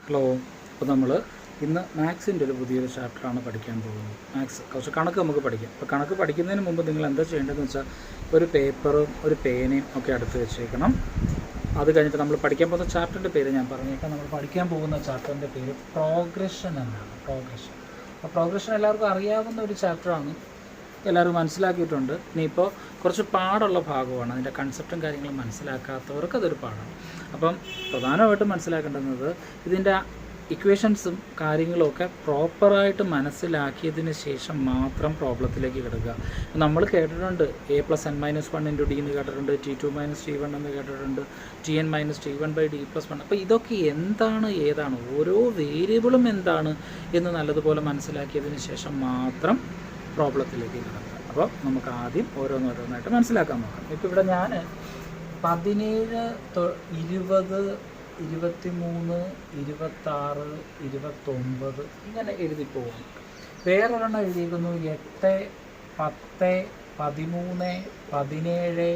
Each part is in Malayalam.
ഹലോ. അപ്പോൾ നമ്മൾ ഇന്ന് മാത്സിൻ്റെ ഒരു പുതിയൊരു ചാപ്റ്ററാണ് പഠിക്കാൻ പോകുന്നത്. മാത്സ് കുറച്ച് കണക്ക് നമുക്ക് പഠിക്കാം. അപ്പോൾ കണക്ക് പഠിക്കുന്നതിന് മുമ്പ് നിങ്ങൾ എന്താ ചെയ്യേണ്ടതെന്ന് വെച്ചാൽ ഒരു പേപ്പറും ഒരു പേനയും ഒക്കെ അടുത്ത് വെച്ചേക്കണം. അത് കഴിഞ്ഞിട്ട് നമ്മൾ പഠിക്കാൻ പോകുന്ന ചാപ്റ്ററിൻ്റെ പേര് ഞാൻ പറഞ്ഞേക്കാം. നമ്മൾ പഠിക്കാൻ പോകുന്ന ചാപ്റ്ററിൻ്റെ പേര് പ്രോഗ്രഷൻ എന്നാണ്. പ്രോഗ്രഷൻ. അപ്പോൾ പ്രോഗ്രഷൻ എല്ലാവർക്കും അറിയാവുന്ന ഒരു ചാപ്റ്ററാണ്, എല്ലാവരും മനസ്സിലാക്കിയിട്ടുണ്ട്. ഇനിയിപ്പോൾ കുറച്ച് പാടുള്ള ഭാഗമാണ്, അതിൻ്റെ കൺസെപ്റ്റും കാര്യങ്ങളും മനസ്സിലാക്കാത്തവർക്ക് അതൊരു പാടാണ്. അപ്പം പ്രധാനമായിട്ടും മനസ്സിലാക്കേണ്ടുന്നത് ഇതിൻ്റെ ഇക്വേഷൻസും കാര്യങ്ങളുമൊക്കെ പ്രോപ്പറായിട്ട് മനസ്സിലാക്കിയതിന് ശേഷം മാത്രം പ്രോബ്ലത്തിലേക്ക് കിടക്കുക. നമ്മൾ കേട്ടിട്ടുണ്ട് a+n-1 × d എന്ന് കേട്ടിട്ടുണ്ട്, t2 - t1 എന്ന് കേട്ടിട്ടുണ്ട്, tn - t1/d+1. അപ്പോൾ ഇതൊക്കെ എന്താണ്, ഏതാണ്, ഓരോ വേരിയബിളും എന്താണ് എന്ന് നല്ലതുപോലെ മനസ്സിലാക്കിയതിന് ശേഷം മാത്രം പ്രോബ്ലത്തിലേക്ക് കിടക്കുക. അപ്പോൾ നമുക്ക് ആദ്യം ഓരോന്നോരോന്നായിട്ട് മനസ്സിലാക്കാൻ നോക്കാം. ഇപ്പോൾ ഇവിടെ ഞാൻ 17, 20, 23, 26, 29 ഇങ്ങനെ എഴുതി പോകുന്നു. വേറൊരെണ്ണം എഴുതിയിരിക്കുന്നു 8, 10, 13, 17, 29,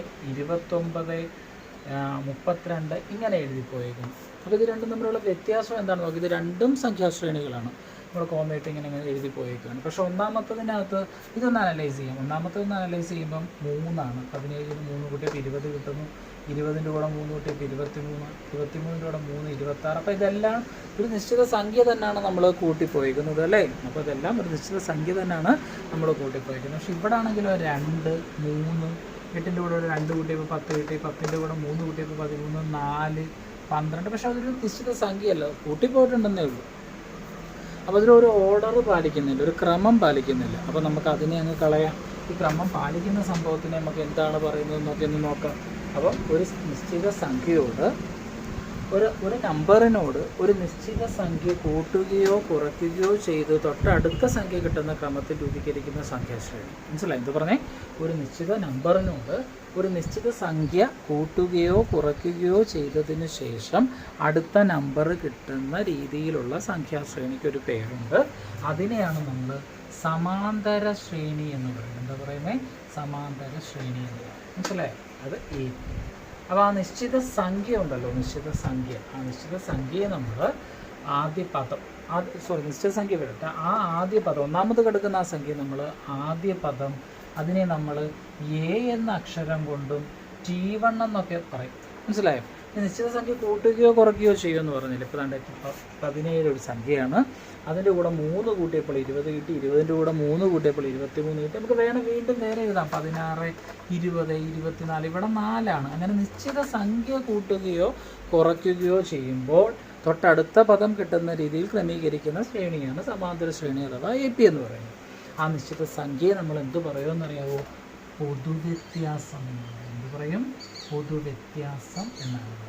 32 ഇങ്ങനെ എഴുതിപ്പോയിരിക്കുന്നു. അപ്പോൾ ഇത് രണ്ടും തമ്മിലുള്ള വ്യത്യാസം എന്താണെന്ന് നോക്കി. ഇത് രണ്ടും സംഖ്യാശ്രേണികളാണ്. നമ്മൾ കോമയായിട്ട് ഇങ്ങനെ എഴുതി പോയേക്കാണ്. പക്ഷേ ഒന്നാമത്തതിനകത്ത് ഇതൊന്ന് അനലൈസ് ചെയ്യാം. ഒന്നാമത്തതൊന്ന് അനലൈസ് ചെയ്യുമ്പം 3ആണ്. 17 3 കൂട്ടിയപ്പോൾ 20 കിട്ടുന്നു. 20ൻ്റെ കൂടെ 3 കൂട്ടിയപ്പോൾ 23, 23ൻ്റെ കൂടെ 3 26. അപ്പോൾ ഇതെല്ലാം ഒരു നിശ്ചിത സംഖ്യ തന്നെയാണ് നമ്മൾ കൂട്ടിപ്പോയിരിക്കുന്നത്, അല്ലേ? അപ്പോൾ ഇതെല്ലാം ഒരു നിശ്ചിത സംഖ്യ തന്നെയാണ് നമ്മൾ കൂട്ടിപ്പോയിരിക്കുന്നത്. പക്ഷേ ഇവിടെ ആണെങ്കിലോ 2, 3, 8ൻ്റെ കൂടെ ഒരു 2 കൂട്ടിയപ്പോൾ 10 കിട്ടി, 10ൻ്റെ കൂടെ 3 കൂട്ടിയപ്പോൾ 13, 4, 12. പക്ഷേ അതൊരു നിശ്ചിത സംഖ്യയല്ല, കൂട്ടിപ്പോയിട്ടുണ്ടെന്നേ ഉള്ളൂ. അപ്പോൾ അതിലൊരു ഓർഡർ പാലിക്കുന്നില്ല, ഒരു ക്രമം പാലിക്കുന്നില്ല. അപ്പോൾ നമുക്ക് അതിനെ അങ്ങ് കളയാം. ഈ ക്രമം പാലിക്കുന്ന സംഭവത്തിനെ നമുക്ക് എന്താണ് പറയുന്നതെന്നൊക്കെ ഒന്ന് നോക്കാം. അപ്പോൾ ഒരു നിശ്ചിത സംഖ്യയോട് ഒരു നമ്പറിനോട് ഒരു നിശ്ചിത സംഖ്യ കൂട്ടുകയോ കുറയ്ക്കുകയോ ചെയ്ത് തൊട്ടടുത്ത സംഖ്യ കിട്ടുന്ന ക്രമത്തിൽ രൂപീകരിക്കുന്ന സംഖ്യാശ്രേണി. മനസ്സിലായി എന്ത് പറഞ്ഞേ? ഒരു നിശ്ചിത നമ്പറിനോട് ഒരു നിശ്ചിത സംഖ്യ കൂട്ടുകയോ കുറയ്ക്കുകയോ ചെയ്തതിന് ശേഷം അടുത്ത നമ്പർ കിട്ടുന്ന രീതിയിലുള്ള സംഖ്യാശ്രേണിക്ക് ഒരു പേരുണ്ട്. അതിനെയാണ് നമ്മൾ സമാന്തര ശ്രേണി എന്ന് പറയുന്നത്. എന്താ പറയുന്നത്? സമാന്തര ശ്രേണി എന്ന് പറയുന്നത്. മനസ്സിലായോ? അത് എ. അപ്പോൾ ആ നിശ്ചിത സംഖ്യ ഉണ്ടല്ലോ, നിശ്ചിത സംഖ്യ, ആ നിശ്ചിത സംഖ്യയെ നമ്മൾ ആദ്യ പദം, നിശ്ചിത സംഖ്യ വരട്ടെ, ആ ആദ്യ പദം, ഒന്നാമത് കിടക്കുന്ന ആ സംഖ്യ നമ്മൾ ആദ്യ പദം, അതിനെ നമ്മൾ എ എന്ന അക്ഷരം കൊണ്ടും t1 എന്നൊക്കെ പറയും. മനസ്സിലായോ? നിശ്ചിത സംഖ്യ കൂട്ടുകയോ കുറയ്ക്കുകയോ ചെയ്യുമെന്ന് പറഞ്ഞില്ല. ഇപ്പോൾ ദാണ്ടെ 17 ഒരു സംഖ്യയാണ്. അതിൻ്റെ കൂടെ 3 കൂട്ടിയപ്പോൾ 20 കിട്ടി, 20ൻ്റെ കൂടെ 3 കൂട്ടിയപ്പോൾ 23 കിട്ടി. നമുക്ക് വീണ്ടും നേരെ എഴുതാം. 16, 20, 24, ഇവിടെ 4ആണ്. അങ്ങനെ നിശ്ചിത സംഖ്യ കൂട്ടുകയോ കുറയ്ക്കുകയോ ചെയ്യുമ്പോൾ തൊട്ടടുത്ത പദം കിട്ടുന്ന രീതിയിൽ ക്രമീകരിക്കുന്ന ശ്രേണിയാണ് സമാന്തര ശ്രേണി അഥവാ AP എന്ന് പറയുന്നത്. ആ നിശ്ചിത സംഖ്യയെ നമ്മൾ എന്ത് പറയുമെന്നറിയാവോ? പൊതുവ്യത്യാസം എന്നാണ്. എന്ത് പറയും? പൊതുവ്യത്യാസം എന്നാണ് പറയുന്നത്.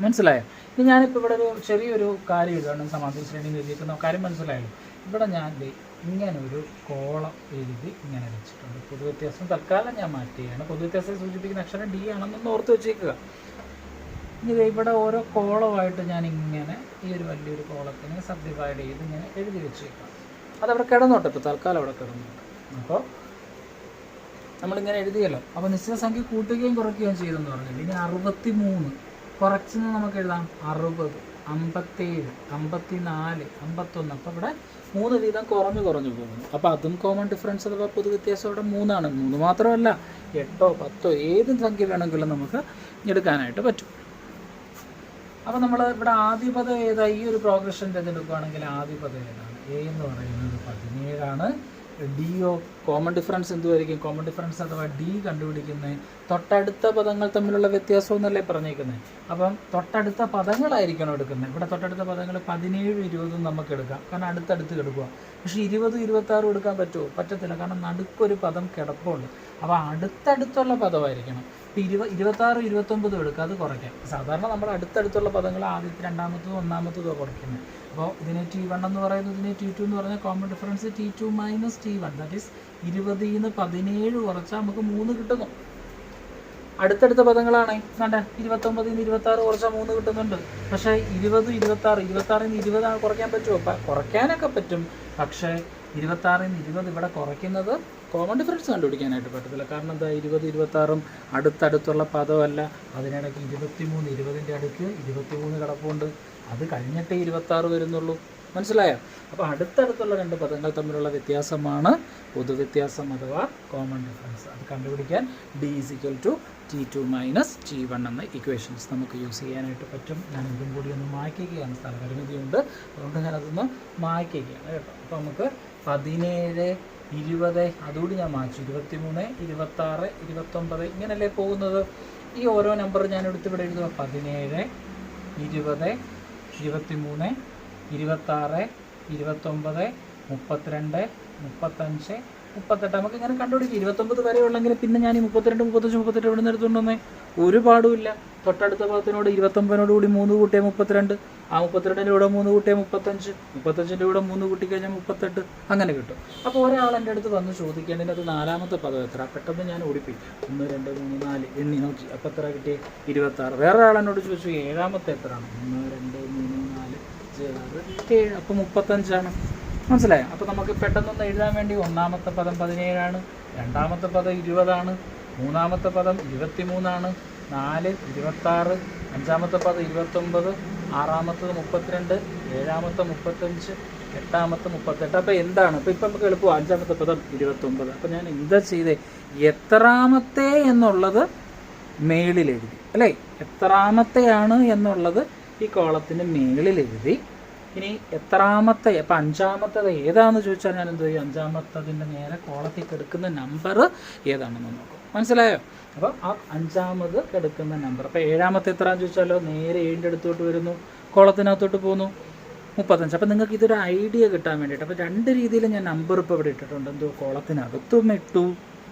മനസ്സിലായോ? ഇനി ഞാനിപ്പോൾ ഇവിടെ ഒരു ചെറിയൊരു കാര്യം എഴുതണം. സമാന്തര ശ്രേണി എഴുതിയിരിക്കുന്ന കാര്യം മനസ്സിലായല്ലോ. ഇവിടെ ഞാൻ ഇങ്ങനെ ഒരു കോളം എഴുതി ഇങ്ങനെ വെച്ചിട്ടുണ്ട്. പൊതുവ്യത്യാസം തൽക്കാലം ഞാൻ മാറ്റുകയാണ്. പൊതുവ്യത്യാസം സൂചിപ്പിക്കുന്ന അക്ഷരം D ആണെന്നൊന്ന് ഓർത്ത് വെച്ചേക്കുക. ഇനി ഇവിടെ ഓരോ കോളമായിട്ട് ഞാൻ ഇങ്ങനെ ഈ ഒരു വലിയൊരു കോളത്തിനെ സബ്ഡിവൈഡ് ചെയ്ത് ഇങ്ങനെ എഴുതി വെച്ചേക്കാം. അതവിടെ കിടന്നോട്ടെ, ഇപ്പോൾ തൽക്കാലം അവിടെ കിടന്നോട്ടെ. അപ്പോൾ നമ്മളിങ്ങനെ എഴുതിയല്ലോ. അപ്പോൾ നിശ്ചിത സംഖ്യ കൂട്ടുകയും കുറയ്ക്കുകയും ചെയ്തെന്ന് പറഞ്ഞില്ല. ഇനി 63 കുറച്ചെന്ന് നമുക്ക് എഴുതാം. 60, 57, 54, 51. അപ്പോൾ ഇവിടെ 3 വീതം കുറഞ്ഞു പോകുന്നു. അപ്പോൾ അതും കോമൺ ഡിഫറൻസ് അഥവാ പൊതുവ്യത്യാസം ഇവിടെ 3ആണ്. 3 മാത്രമല്ല, 8, 10 ഏത് സംഖ്യ വേണമെങ്കിലും നമുക്ക് എടുക്കാനായിട്ട് പറ്റും. അപ്പോൾ നമ്മൾ ഇവിടെ ആദ്യ പദം ഏതാ? ഈ ഒരു പ്രോഗ്രഷൻ്റെ എടുക്കുകയാണെങ്കിൽ ആദ്യ പദം ഏതാണ്? എ എന്ന് പറയുന്നത് 17ആണ്. ഡിയോ കോമൺ ഡിഫറൻസ് എന്തുമായിരിക്കും? കോമൺ ഡിഫറൻസ് അഥവാ D കണ്ടുപിടിക്കുന്നത് തൊട്ടടുത്ത പദങ്ങൾ തമ്മിലുള്ള വ്യത്യാസം എന്നല്ലേ പറഞ്ഞേക്കുന്നത്. അപ്പം തൊട്ടടുത്ത പദങ്ങളായിരിക്കണം എടുക്കുന്നത്. ഇവിടെ തൊട്ടടുത്ത പദങ്ങൾ 17, 20 നമുക്ക് എടുക്കാം, കാരണം അടുത്തടുത്ത് കിടക്കുക. പക്ഷേ 20, 26 എടുക്കാൻ പറ്റുമോ? പറ്റത്തില്ല, കാരണം നടുക്കൊരു പദം കിടപ്പുണ്ട്. അപ്പോൾ അടുത്തടുത്തുള്ള പദമായിരിക്കണം. ഇപ്പോൾ 26, 29 എടുക്കുക, അത് കുറയ്ക്കാം. സാധാരണ നമ്മൾ അടുത്തടുത്തുള്ള പദങ്ങൾ ആദ്യത്തെ, രണ്ടാമത്തതും ഒന്നാമത്തതും കുറയ്ക്കുന്നത്. അപ്പോൾ ഇതിനെ T1 എന്ന് പറയുന്നത്, ഇതിനെ T2 എന്ന് പറഞ്ഞാൽ common difference T2 - T1. That is 20ൽ നിന്ന് 17 കുറച്ചാൽ നമുക്ക് 3 കിട്ടുന്നു. അടുത്തടുത്ത പദങ്ങളാണ്. കണ്ട 29ൽ നിന്ന് 26 കുറച്ചാൽ 3 കിട്ടുന്നുണ്ട്. പക്ഷേ 20, 26, 26ൽ നിന്ന് 20 കുറയ്ക്കാൻ പറ്റുമോ? കുറയ്ക്കാനൊക്കെ പറ്റും. പക്ഷേ 26ൽ നിന്ന് 20 ഇവിടെ കുറയ്ക്കുന്നത് കോമൺ ഡിഫറൻസ് കണ്ടുപിടിക്കാനായിട്ട് പറ്റത്തില്ല. കാരണം എന്താ, 20, 26 അടുത്തടുത്തുള്ള പദമല്ല. അതിനിടയ്ക്ക് 23, 20ൻ്റെ അടുക്ക് 23 കിടപ്പുണ്ട്. അത് കഴിഞ്ഞിട്ടേ 26 വരുന്നുള്ളൂ. മനസ്സിലായോ? അപ്പോൾ അടുത്തടുത്തുള്ള രണ്ട് പദങ്ങൾ തമ്മിലുള്ള വ്യത്യാസമാണ് പൊതുവ്യത്യാസം അഥവാ കോമൺ ഡിഫറൻസ്. അത് കണ്ടുപിടിക്കാൻ D = T2 - T1 എന്ന ഇക്വേഷൻസ് നമുക്ക് യൂസ് ചെയ്യാനായിട്ട് പറ്റും. ഞാൻ ഇതും കൂടി ഒന്ന് മായ്ക്കുകയാണ്, സ്ഥലപരിമിതിയുണ്ട്, അതുകൊണ്ട് ഞാനതൊന്ന് മായ്ക്കുകയാണ് കേട്ടോ. അപ്പോൾ നമുക്ക് 17, 20 അതുകൂടി ഞാൻ മായ്ച്ചു. 23, 26, 29 ഇങ്ങനെയല്ലേ പോകുന്നത്. ഈ ഓരോ നമ്പർ ഞാൻ എടുത്തിവിടെ എഴുതുക. 17, 20, 23, 26, 29, 32, 35, 38. നമുക്ക് ഇങ്ങനെ കണ്ടുപിടിക്കും. 29 വരെ ഉള്ളെങ്കിൽ പിന്നെ ഞാൻ ഈ 32, 35, 38 എവിടെ നിന്ന് എടുത്തുകൊണ്ടുവന്നേ? ഒരു പാടുമില്ല. തൊട്ടടുത്ത പദത്തിനോട് 29 കൂടി 3 കൂട്ടിയാൽ 32, ആ 32ൻ്റെ കൂടെ 3 കൂട്ടിയാൽ 35, 35ൻ്റെ കൂടെ 3 കൂട്ടിക്കഴിഞ്ഞാൽ 38, അങ്ങനെ കിട്ടും. അപ്പോൾ ഒരാൾ എൻ്റെ അടുത്ത് വന്ന് ചോദിക്കേണ്ടതിന് അത് നാലാമത്തെ പദം എത്ര? പെട്ടെന്ന് ഞാൻ ഓടിപ്പോയി 1, 2, 3, 4 എണ്ണി നോക്കി. അപ്പോൾ എത്ര കിട്ടിയേ? 26. വേറെ ആൾ എന്നോട് ചോദിച്ചു ഏഴാമത്തെ എത്രയാണ്? 1, 2, 3, 4, 6, 7. അപ്പോൾ 35ആണ്. മനസ്സിലായോ? അപ്പോൾ നമുക്ക് പെട്ടെന്നൊന്ന് എഴുതാൻ വേണ്ടി ഒന്നാമത്തെ പദം 17ആണ്, രണ്ടാമത്തെ പദം 20ആണ്, മൂന്നാമത്തെ പദം 23ആണ്, 4, 26, അഞ്ചാമത്തെ പദം 29, ആറാമത്തത് 32, ഏഴാമത്തെ 35, എട്ടാമത്തെ 38. അപ്പോൾ എന്താണ്? അപ്പോൾ ഇപ്പം നമുക്ക് എളുപ്പം അഞ്ചാമത്തെ പദം 29. അപ്പോൾ ഞാൻ എന്താ ചെയ്തേ? എത്രാമത്തെ എന്നുള്ളത് മേളിൽ എഴുതി അല്ലേ? എത്രാമത്തെയാണ് എന്നുള്ളത് ഈ കോളത്തിൻ്റെ മേളിൽ എഴുതി. ഇനി എത്രാമത്തെ, അപ്പം അഞ്ചാമത്തത് ഏതാണെന്ന് ചോദിച്ചാൽ ഞാൻ എന്ത് ചെയ്യും? അഞ്ചാമത്തതിൻ്റെ നേരെ കോളത്തിൽ കിടക്കുന്ന നമ്പർ ഏതാണെന്ന് നോക്കും. മനസ്സിലായോ? അപ്പോൾ ആ അഞ്ചാമത് കിടക്കുന്ന നമ്പർ. അപ്പോൾ ഏഴാമത്തെ എത്രയാണെന്ന് ചോദിച്ചാലോ നേരെ 7ൻ്റെ അടുത്തോട്ട് വരുന്നു, കോളത്തിനകത്തോട്ട് പോകുന്നു, 35. അപ്പോൾ നിങ്ങൾക്ക് ഇതൊരു ഐഡിയ കിട്ടാൻ വേണ്ടിയിട്ട് അപ്പോൾ രണ്ട് രീതിയിൽ ഞാൻ നമ്പർ ഇപ്പോൾ ഇവിടെ ഇട്ടിട്ടുണ്ട്. എന്തോ കോളത്തിനകത്തും ഇട്ടു,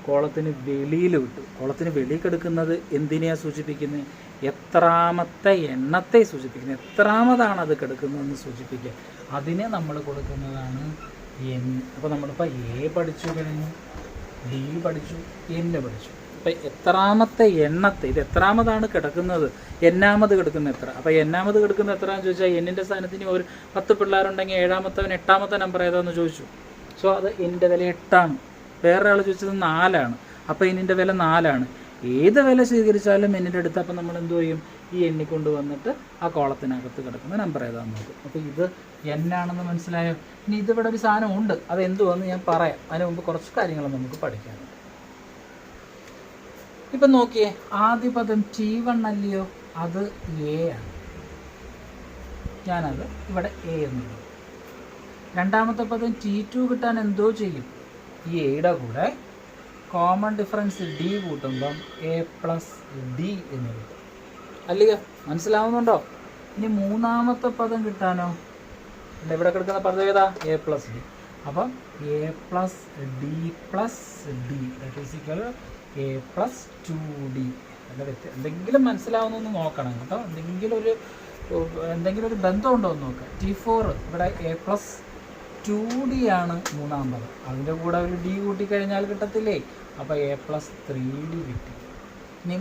കോളത്തിന് വെളിയിലും ഇട്ടു. കോളത്തിന് വെളിയിൽ കിടക്കുന്നത് എന്തിനെയാണ് സൂചിപ്പിക്കുന്നത്? എത്രാമത്തെ എണ്ണത്തെ സൂചിപ്പിക്കുന്നത്. എത്രാമതാണ് അത് കിടക്കുന്നതെന്ന് സൂചിപ്പിക്കുക. അതിനെ നമ്മൾ കൊടുക്കുന്നതാണ് എൻ. അപ്പോൾ നമ്മളിപ്പോൾ എ പഠിച്ചു കഴിഞ്ഞു, ഡി പഠിച്ചു, എൻ പഠിച്ചു. അപ്പം എത്രാമത്തെ എണ്ണത്തെ, ഇത് എത്രാമതാണ് കിടക്കുന്നത്, എന്നാമത് കിടക്കുന്ന എത്ര. അപ്പോൾ എന്നാമത് കിടക്കുന്ന എത്രയാണെന്ന് ചോദിച്ചാൽ എന്നിൻ്റെ സ്ഥാനത്തിന് ഒരു 10 പിള്ളേരുണ്ടെങ്കിൽ ഏഴാമത്തവൻ 8ാമത്തെ നമ്പർ ഏതാണെന്ന് ചോദിച്ചു. സോ അത് എൻ്റെ വില 8ആണ്. വേറെ ആൾ ചോദിച്ചത് 4ആണ്. അപ്പോൾ എന്നിൻ്റെ വില 4ആണ്. ഏത് വില സ്വീകരിച്ചാലും എന്നിൻ്റെ അടുത്ത് അപ്പം നമ്മൾ എന്ത് ചെയ്യും? ഈ എണ്ണിക്കൊണ്ട് വന്നിട്ട് ആ കോളത്തിനകത്ത് കിടക്കുന്ന നമ്പർ ഏതാണെന്ന് നോക്കും. അപ്പോൾ ഇത് എന്നാണെന്ന് മനസ്സിലായോ? ഇനി ഇതിവിടെ ഒരു സാധനം ഉണ്ട്, അത് എന്തുവെന്ന് ഞാൻ പറയാം. അതിന് മുമ്പ് കുറച്ച് കാര്യങ്ങൾ നമുക്ക് പഠിക്കാനുണ്ട്. ഇപ്പം നോക്കിയേ, ആദ്യ പദം T1 അല്ലയോ? അത് എ ആണ്. ഞാനത് ഇവിടെ എ എന്നുള്ളത്. രണ്ടാമത്തെ പദം T2 കിട്ടാൻ എന്തോ ചെയ്യും? ഈ എയുടെ കൂടെ കോമൺ ഡിഫറൻസ് ഡി കൂട്ടുമ്പം A+D എന്ന് കിട്ടും. അല്ലയോ? മനസ്സിലാവുന്നുണ്ടോ? ഇനി മൂന്നാമത്തെ പദം കിട്ടാനോ? ഇവിടെ കിടക്കുന്ന പദം ഏതാ? A+D. അപ്പം A+D+D A+2D. എന്തെങ്കിലും മനസ്സിലാവുന്നൊന്ന് നോക്കണം കേട്ടോ. എന്തെങ്കിലും ഒരു ബന്ധം ഉണ്ടോ എന്ന് നോക്കാം. T4 ഇവിടെ A+2D ആണ് മൂന്നാം പദം. അതിൻ്റെ കൂടെ ഒരു ഡി കൂട്ടിക്കഴിഞ്ഞാൽ കിട്ടത്തില്ലേ? അപ്പോൾ A+3D കിട്ടി. ഇനി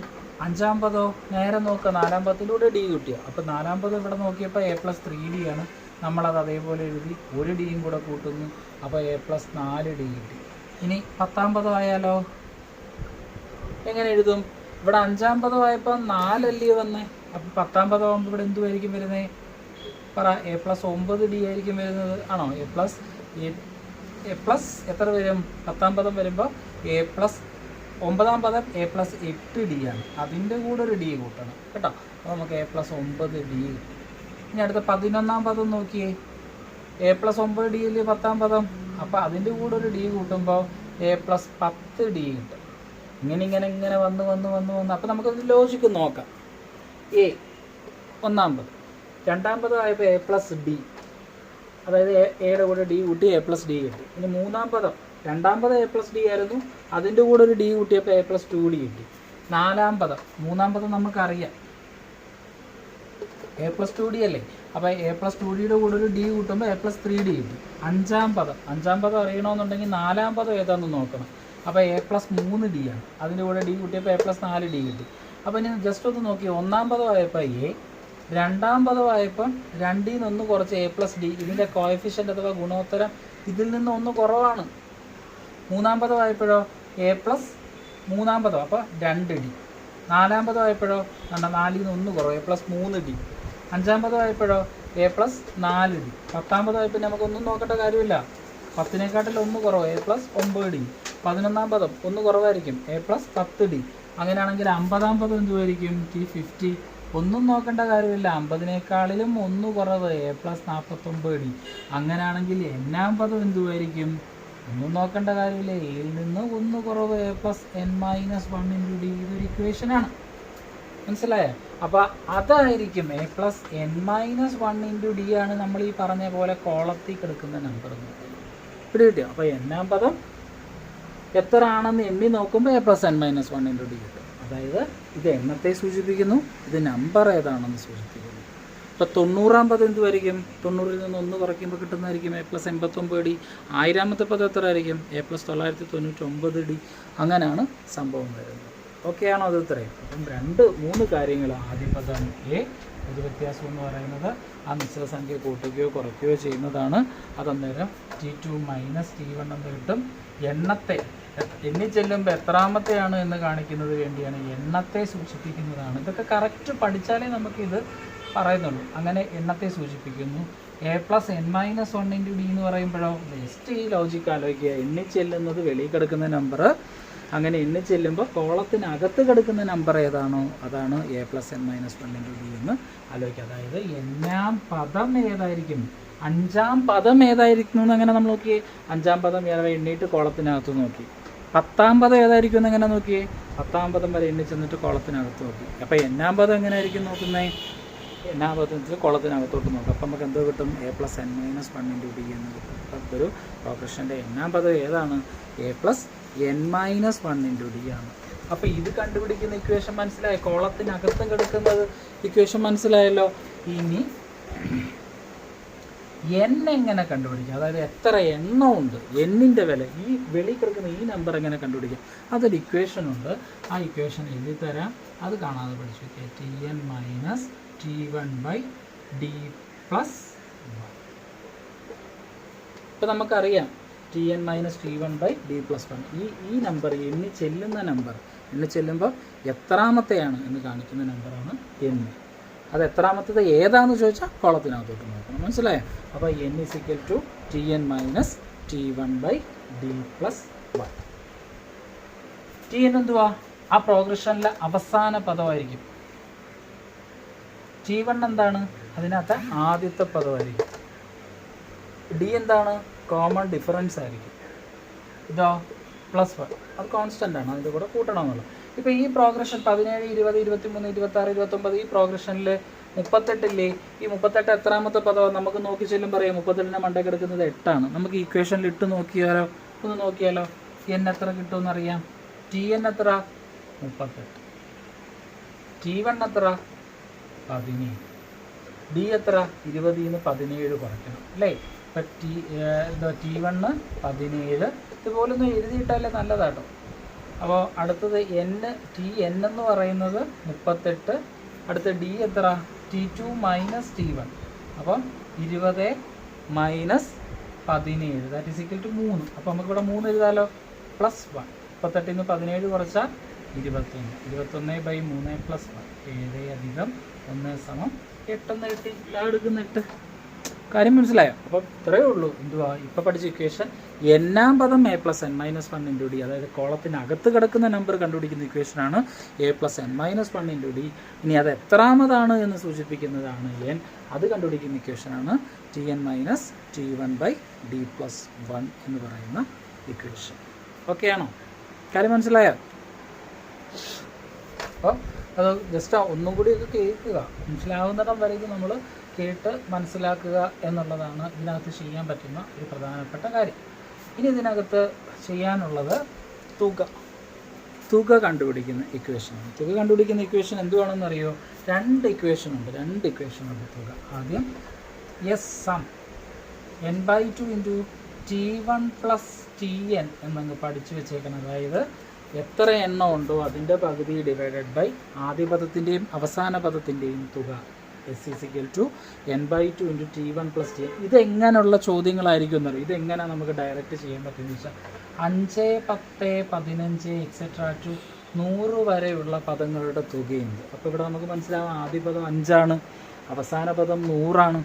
അഞ്ചാം പദമോ? നേരെ നോക്കുക, നാലാം പദത്തിലൂടെ ഡി കിട്ടിയോ? അപ്പോൾ നാലാം പദം ഇവിടെ നോക്കിയപ്പോൾ A+3D ആണ്. നമ്മളത് അതേപോലെ എഴുതി, ഒരു ഡിയും കൂടെ കൂട്ടുന്നു, അപ്പോൾ A+4D കിട്ടി. ഇനി 10ാം പദം ആയാലോ? എങ്ങനെ എഴുതും? ഇവിടെ 5ാം പദമായപ്പോൾ 4 അല്ലയോ വന്നേ? അപ്പോൾ 10ാം പദമാകുമ്പോൾ ഇവിടെ എന്തുമായിരിക്കും വരുന്നത്? പറ. A+9D ആയിരിക്കും വരുന്നത്. ആണോ? എത്ര വരും? 10ാം പദം വരുമ്പോൾ A+9ാം പദം A+8D ആണ്. അതിൻ്റെ കൂടെ ഒരു ഡി കൂട്ടണം കേട്ടോ. അപ്പോൾ നമുക്ക് A+9D കിട്ടും. ഇനി അടുത്ത 11ാം പദം നോക്കിയേ. A+9D അല്ലേ 10ാം പദം. അപ്പോൾ അതിൻ്റെ കൂടെ ഒരു ഡി കൂട്ടുമ്പോൾ A+10D കിട്ടും. ഇങ്ങനെ വന്ന് അപ്പോൾ നമുക്കത് ലോജിക്ക് നോക്കാം. എ 1ാം പദം, 2ാം പദം ആയപ്പോൾ A+D, അതായത് എയുടെ കൂടെ ഡി കൂട്ടി A+D കിട്ടി. ഇനി 3ാം പദം, 2ാം പദം A+D ആയിരുന്നു, അതിൻ്റെ കൂടെ ഒരു ഡി കൂട്ടിയപ്പോൾ A+2D കിട്ടി. 4ാം പദം, 3ാം പദം നമുക്കറിയാം A+2D അല്ലേ? അപ്പോൾ A+2Dയുടെ കൂടെ ഒരു ഡി കൂട്ടുമ്പോൾ A+3D കിട്ടി. 5ാം പദം അറിയണമെന്നുണ്ടെങ്കിൽ 4ാം പദം ഏതാണെന്ന് നോക്കണം. അപ്പോൾ A+3D ആണ്. അതിൻ്റെ കൂടെ ഡി കൂട്ടിയപ്പോൾ A+4D കിട്ടി. അപ്പോൾ ഇനി ജസ്റ്റ് ഒന്ന് നോക്കി. 1ാം പദമായപ്പോൾ എ, 2ാം പദമായപ്പം 2ൽ നിന്ന് കുറച്ച് A+D. ഇതിൻ്റെ കോഎഫിഷ്യൻ്റ് അഥവാ ഗുണോത്തരം ഇതിൽ നിന്ന് ഒന്ന് കുറവാണ്. മൂന്നാം പദമായപ്പോഴോ എ പ്ലസ് മൂന്നാം പദം, അപ്പോൾ 2D. നാലാം പദമായപ്പോഴോ 4-ൽ നിന്ന് 1 കുറവ്, എ പ്ലസ് 3D. അഞ്ചാം പദമായപ്പോഴോ എ പ്ലസ് 4D. 10-ാം പദമായപ്പോൾ നമുക്കൊന്നും നോക്കേണ്ട കാര്യമില്ല, 10-നേക്കാട്ടിൽ 1 കുറവ്, എ പ്ലസ് 9D. 11-ാം പദം 1 കുറവായിരിക്കും, എ പ്ലസ് 10D. അങ്ങനെയാണെങ്കിൽ 50-ാം പദം എന്തുമായിരിക്കും? T50. ഒന്നും നോക്കേണ്ട കാര്യമില്ല, 50-നേക്കാളിലും 1 കുറവ്, എ പ്ലസ് 49D. അങ്ങനെയാണെങ്കിൽ n-ാം പദം എന്തുമായിരിക്കും? ഒന്നും നോക്കേണ്ട കാര്യമില്ല, എയിൽ നിന്ന് 1 കുറവ്, എ പ്ലസ് n-1 × d. ഇതൊരു ഇക്വേഷനാണ്, മനസ്സിലായോ? അപ്പോൾ അതായിരിക്കും എ പ്ലസ് n-1 × d ആണ് നമ്മൾ ഈ പറഞ്ഞ പോലെ കോളത്തിൽ കിടക്കുന്ന നമ്പർ എന്ന് പറയുന്നത്. ഇവിടെ കിട്ടിയോ? അപ്പോൾ n-ാം പദം എത്ര ആണെന്ന് എണ്ണി നോക്കുമ്പോൾ എ പ്ലസ് n-1 × d കിട്ടും. അതായത് ഇത് എണ്ണത്തെ സൂചിപ്പിക്കുന്നു, ഇത് നമ്പർ ഏതാണെന്ന് സൂചിപ്പിക്കുന്നു. ഇപ്പോൾ 90-ാം പദം എന്തുമായിരിക്കും? 90-ൽ നിന്ന് 1 കുറയ്ക്കുമ്പോൾ കിട്ടുന്നതായിരിക്കും എ പ്ലസ് 89D. 1000-ാമത്തെ പദം എത്ര ആയിരിക്കും? A plus 999D. അങ്ങനെയാണ് സംഭവം വരുന്നത്. ഓക്കെ ആണോ? അത് ഇത്രയും. അപ്പം 3 കാര്യങ്ങൾ. ആദ്യ പദം എ, ഒരു വ്യത്യാസം എന്ന് പറയുന്നത് ആ നിശ്ചിത സംഖ്യ കൂട്ടുകയോ കുറയ്ക്കുകയോ ചെയ്യുന്നതാണ്. അതന്നേരം T2 മൈനസ് T1 എന്ന് കിട്ടും. എണ്ണത്തെ ചെല്ലുമ്പോൾ എത്രാമത്തെയാണ് എന്ന് കാണിക്കുന്നത് വേണ്ടിയാണ്, എണ്ണത്തെ സൂചിപ്പിക്കുന്നതാണ്. ഇതൊക്കെ കറക്റ്റ് പഠിച്ചാലേ നമുക്കിത് പറയുന്നുള്ളൂ. അങ്ങനെ എണ്ണത്തെ സൂചിപ്പിക്കുന്നു. എ പ്ലസ് n-1 × d എന്ന് പറയുമ്പോഴോ ജസ്റ്റ് ഈ ലോജിക്ക് ആലോചിക്കുക. എണ്ണിച്ചെല്ലുന്നത് വെളിയിൽ കിടക്കുന്ന നമ്പർ, അങ്ങനെ എണ്ണിച്ചെല്ലുമ്പോൾ കോളത്തിനകത്ത് കിടക്കുന്ന നമ്പർ ഏതാണോ അതാണ് എ പ്ലസ് n-1 × d എന്ന് ആലോചിക്കുക. അതായത് n-ാം പദം ഏതായിരിക്കും, 5-ാം പദം ഏതായിരിക്കും എന്ന് അങ്ങനെ നമ്മൾ നോക്കിയേ. 5-ാം പദം ഏതാ എണ്ണീട്ട് കോളത്തിനകത്ത് നോക്കി. 10-ാം പദം ഏതായിരിക്കും എന്ന് എങ്ങനെ നോക്കിയേ. 10-ാം പദം വരെ എണ്ണി ചെന്നിട്ട് കോളത്തിനകത്ത് നോക്കി. അപ്പോൾ n-ാം പദം എങ്ങനെയായിരിക്കും നോക്കുന്നത്? n-ാം പദത്തിൽ കോളത്തിനകത്തോട്ട് നോക്കാം. അപ്പം നമുക്ക് എന്തോ കിട്ടും? എ പ്ലസ് n-1 × d എന്ന് കിട്ടും. അപ്പം ഇതൊരു പ്രോഗ്രഷൻ്റെ n-ാം പദം ഏതാണ്? എ പ്ലസ് n-1 × d ആണ്. അപ്പോൾ ഇത് കണ്ടുപിടിക്കുന്ന ഇക്വേഷൻ മനസ്സിലായി. കോളത്തിനകത്തും കിടക്കുന്നത് ഇക്വേഷൻ മനസ്സിലായല്ലോ. ഇനി n എങ്ങനെ കണ്ടുപിടിക്കാം? അതായത് എത്ര എണ്ണമുണ്ട്, എന്നിൻ്റെ വില, ഈ വെളി കിടക്കുന്ന ഈ നമ്പർ എങ്ങനെ കണ്ടുപിടിക്കാം? അതൊരു ഇക്വേഷൻ ഉണ്ട്. ആ ഇക്വേഷൻ എഴുതി തരാം, അത് കാണാതെ പഠിച്ചു വയ്ക്കുക. Tn minus T1/d plus 1. ഇപ്പം നമുക്കറിയാം Tn മൈനസ് T1/d പ്ലസ് 1. ഈ നമ്പർ എണ്ണി ചെല്ലുമ്പോൾ എത്രാമത്തെയാണ് എന്ന് കാണിക്കുന്ന നമ്പറാണ് n. അത് എത്രാമത്തത് ഏതാണെന്ന് ചോദിച്ചാൽ കോളത്തിനകത്തോട്ട് നോക്കണം, മനസ്സിലായോ? അപ്പോൾ n = Tn minus T1/d plus 1. Tn എന്തുവാ? ആ പ്രോഗ്രഷനിലെ അവസാന പദമായിരിക്കും. T1 എന്താണ്? അതിനകത്ത് ആദ്യത്തെ പദമായിരിക്കും. d എന്താണ്? കോമൺ ഡിഫറൻസ് ആയിരിക്കും. ഇതോ പ്ലസ് 1, അത് കോൺസ്റ്റൻ്റ് ആണ്, അതിൻ്റെ കൂടെ കൂട്ടണമെന്നുള്ളത്. ഇപ്പോൾ ഈ പ്രോഗ്രഷൻ 17, 20, 23, 26, 29 ഈ പ്രോഗ്രഷനിൽ 38 ഈ 38 എത്രാമത്തെ പദമാണ്? നമുക്ക് നോക്കി ചെല്ലും പറയാം. 38ൻ്റെ മണ്ടേ കിടക്കുന്നത് 8 ആണ്. നമുക്ക് ഇക്വേഷനിൽ ഇട്ട് നോക്കിയാലോ? ഒന്ന് നോക്കിയാലോ n എത്ര കിട്ടുമെന്ന് അറിയാം. Tn എത്ര? 38. T1 എത്ര? 17. d എത്ര? 20ൽ നിന്ന് 17 കുറയ്ക്കണം അല്ലേ? ഇപ്പം T1 17. ഇതുപോലൊന്നും എഴുതിയിട്ടാലേ നല്ലതാട്ടോ. അപ്പോൾ അടുത്തത് Tn എന്ന് പറയുന്നത് 38. അടുത്ത d എത്ര? T2 minus T1. അപ്പം 20 minus 17, that is equal to 3. അപ്പോൾ നമുക്കിവിടെ 3 എഴുതാലോ. പ്ലസ് 1. 38ൽ നിന്ന് 17 കുറച്ചാൽ 21. 21/3 പ്ലസ് 1. 7 + 1 = 8 എന്ന് കിട്ടി. എടുക്കുന്ന 8. കാര്യം മനസ്സിലായോ? അപ്പം ഇത്രയേ ഉള്ളൂ. എന്തുവാ ഇപ്പോൾ പഠിച്ച ഇക്വേഷൻ? n-ാം പദം എ പ്ലസ് n-1 × d. അതായത് കോളത്തിനകത്ത് കിടക്കുന്ന നമ്പർ കണ്ടുപിടിക്കുന്ന ഇക്വേഷനാണ് എ പ്ലസ് n-1 × d. ഇനി അത് എത്രാമതാണ് എന്ന് സൂചിപ്പിക്കുന്നതാണ് n. അത് കണ്ടുപിടിക്കുന്ന ഇക്വേഷനാണ് Tn മൈനസ് T1/d പ്ലസ് 1 എന്ന് പറയുന്ന ഇക്വേഷൻ. ഓക്കെ ആണോ? കാര്യം മനസ്സിലായോ? അപ്പോൾ അത് ജസ്റ്റ് ഒന്നും കൂടി ഒക്കെ കേൾക്കുക, മനസ്സിലാവുന്നിടം വരേക്കും നമ്മൾ കേട്ട് മനസ്സിലാക്കുക എന്നുള്ളതാണ് ഇതിനകത്ത് ചെയ്യാൻ പറ്റുന്ന ഒരു പ്രധാനപ്പെട്ട കാര്യം. ഇനി ഇതിനകത്ത് ചെയ്യാനുള്ളത് തുക കണ്ടുപിടിക്കുന്ന ഇക്വേഷനാണ്. തുക കണ്ടുപിടിക്കുന്ന ഇക്വേഷൻ എന്തുവാണെന്ന് അറിയോ? 2 ഇക്വേഷൻ ഉണ്ട് തുക. ആദ്യം some n/2 × T1 plus Tn എന്നങ്ങ് പഠിച്ചു വെച്ചേക്കണം. അതായത് എത്ര എണ്ണം ഉണ്ടോ അതിൻ്റെ പകുതി ഡിവൈഡഡ് ബൈ ആദ്യ പദത്തിൻ്റെയും അവസാന പദത്തിൻ്റെയും തുക. s = n/2 × T1 plus Tn. ഇതെങ്ങനെയുള്ള ചോദ്യങ്ങളായിരിക്കും എന്നറിയും. ഇതെങ്ങനെ നമുക്ക് ഡയറക്റ്റ് ചെയ്യാൻ പറ്റുമെന്ന് വെച്ചാൽ 5, 10, 15 എക്സെട്ര ടു 100 വരെയുള്ള പദങ്ങളുടെ തുകയുണ്ട്. അപ്പോൾ ഇവിടെ നമുക്ക് മനസ്സിലാവും ആദ്യ പദം 5 അവസാന പദം 100.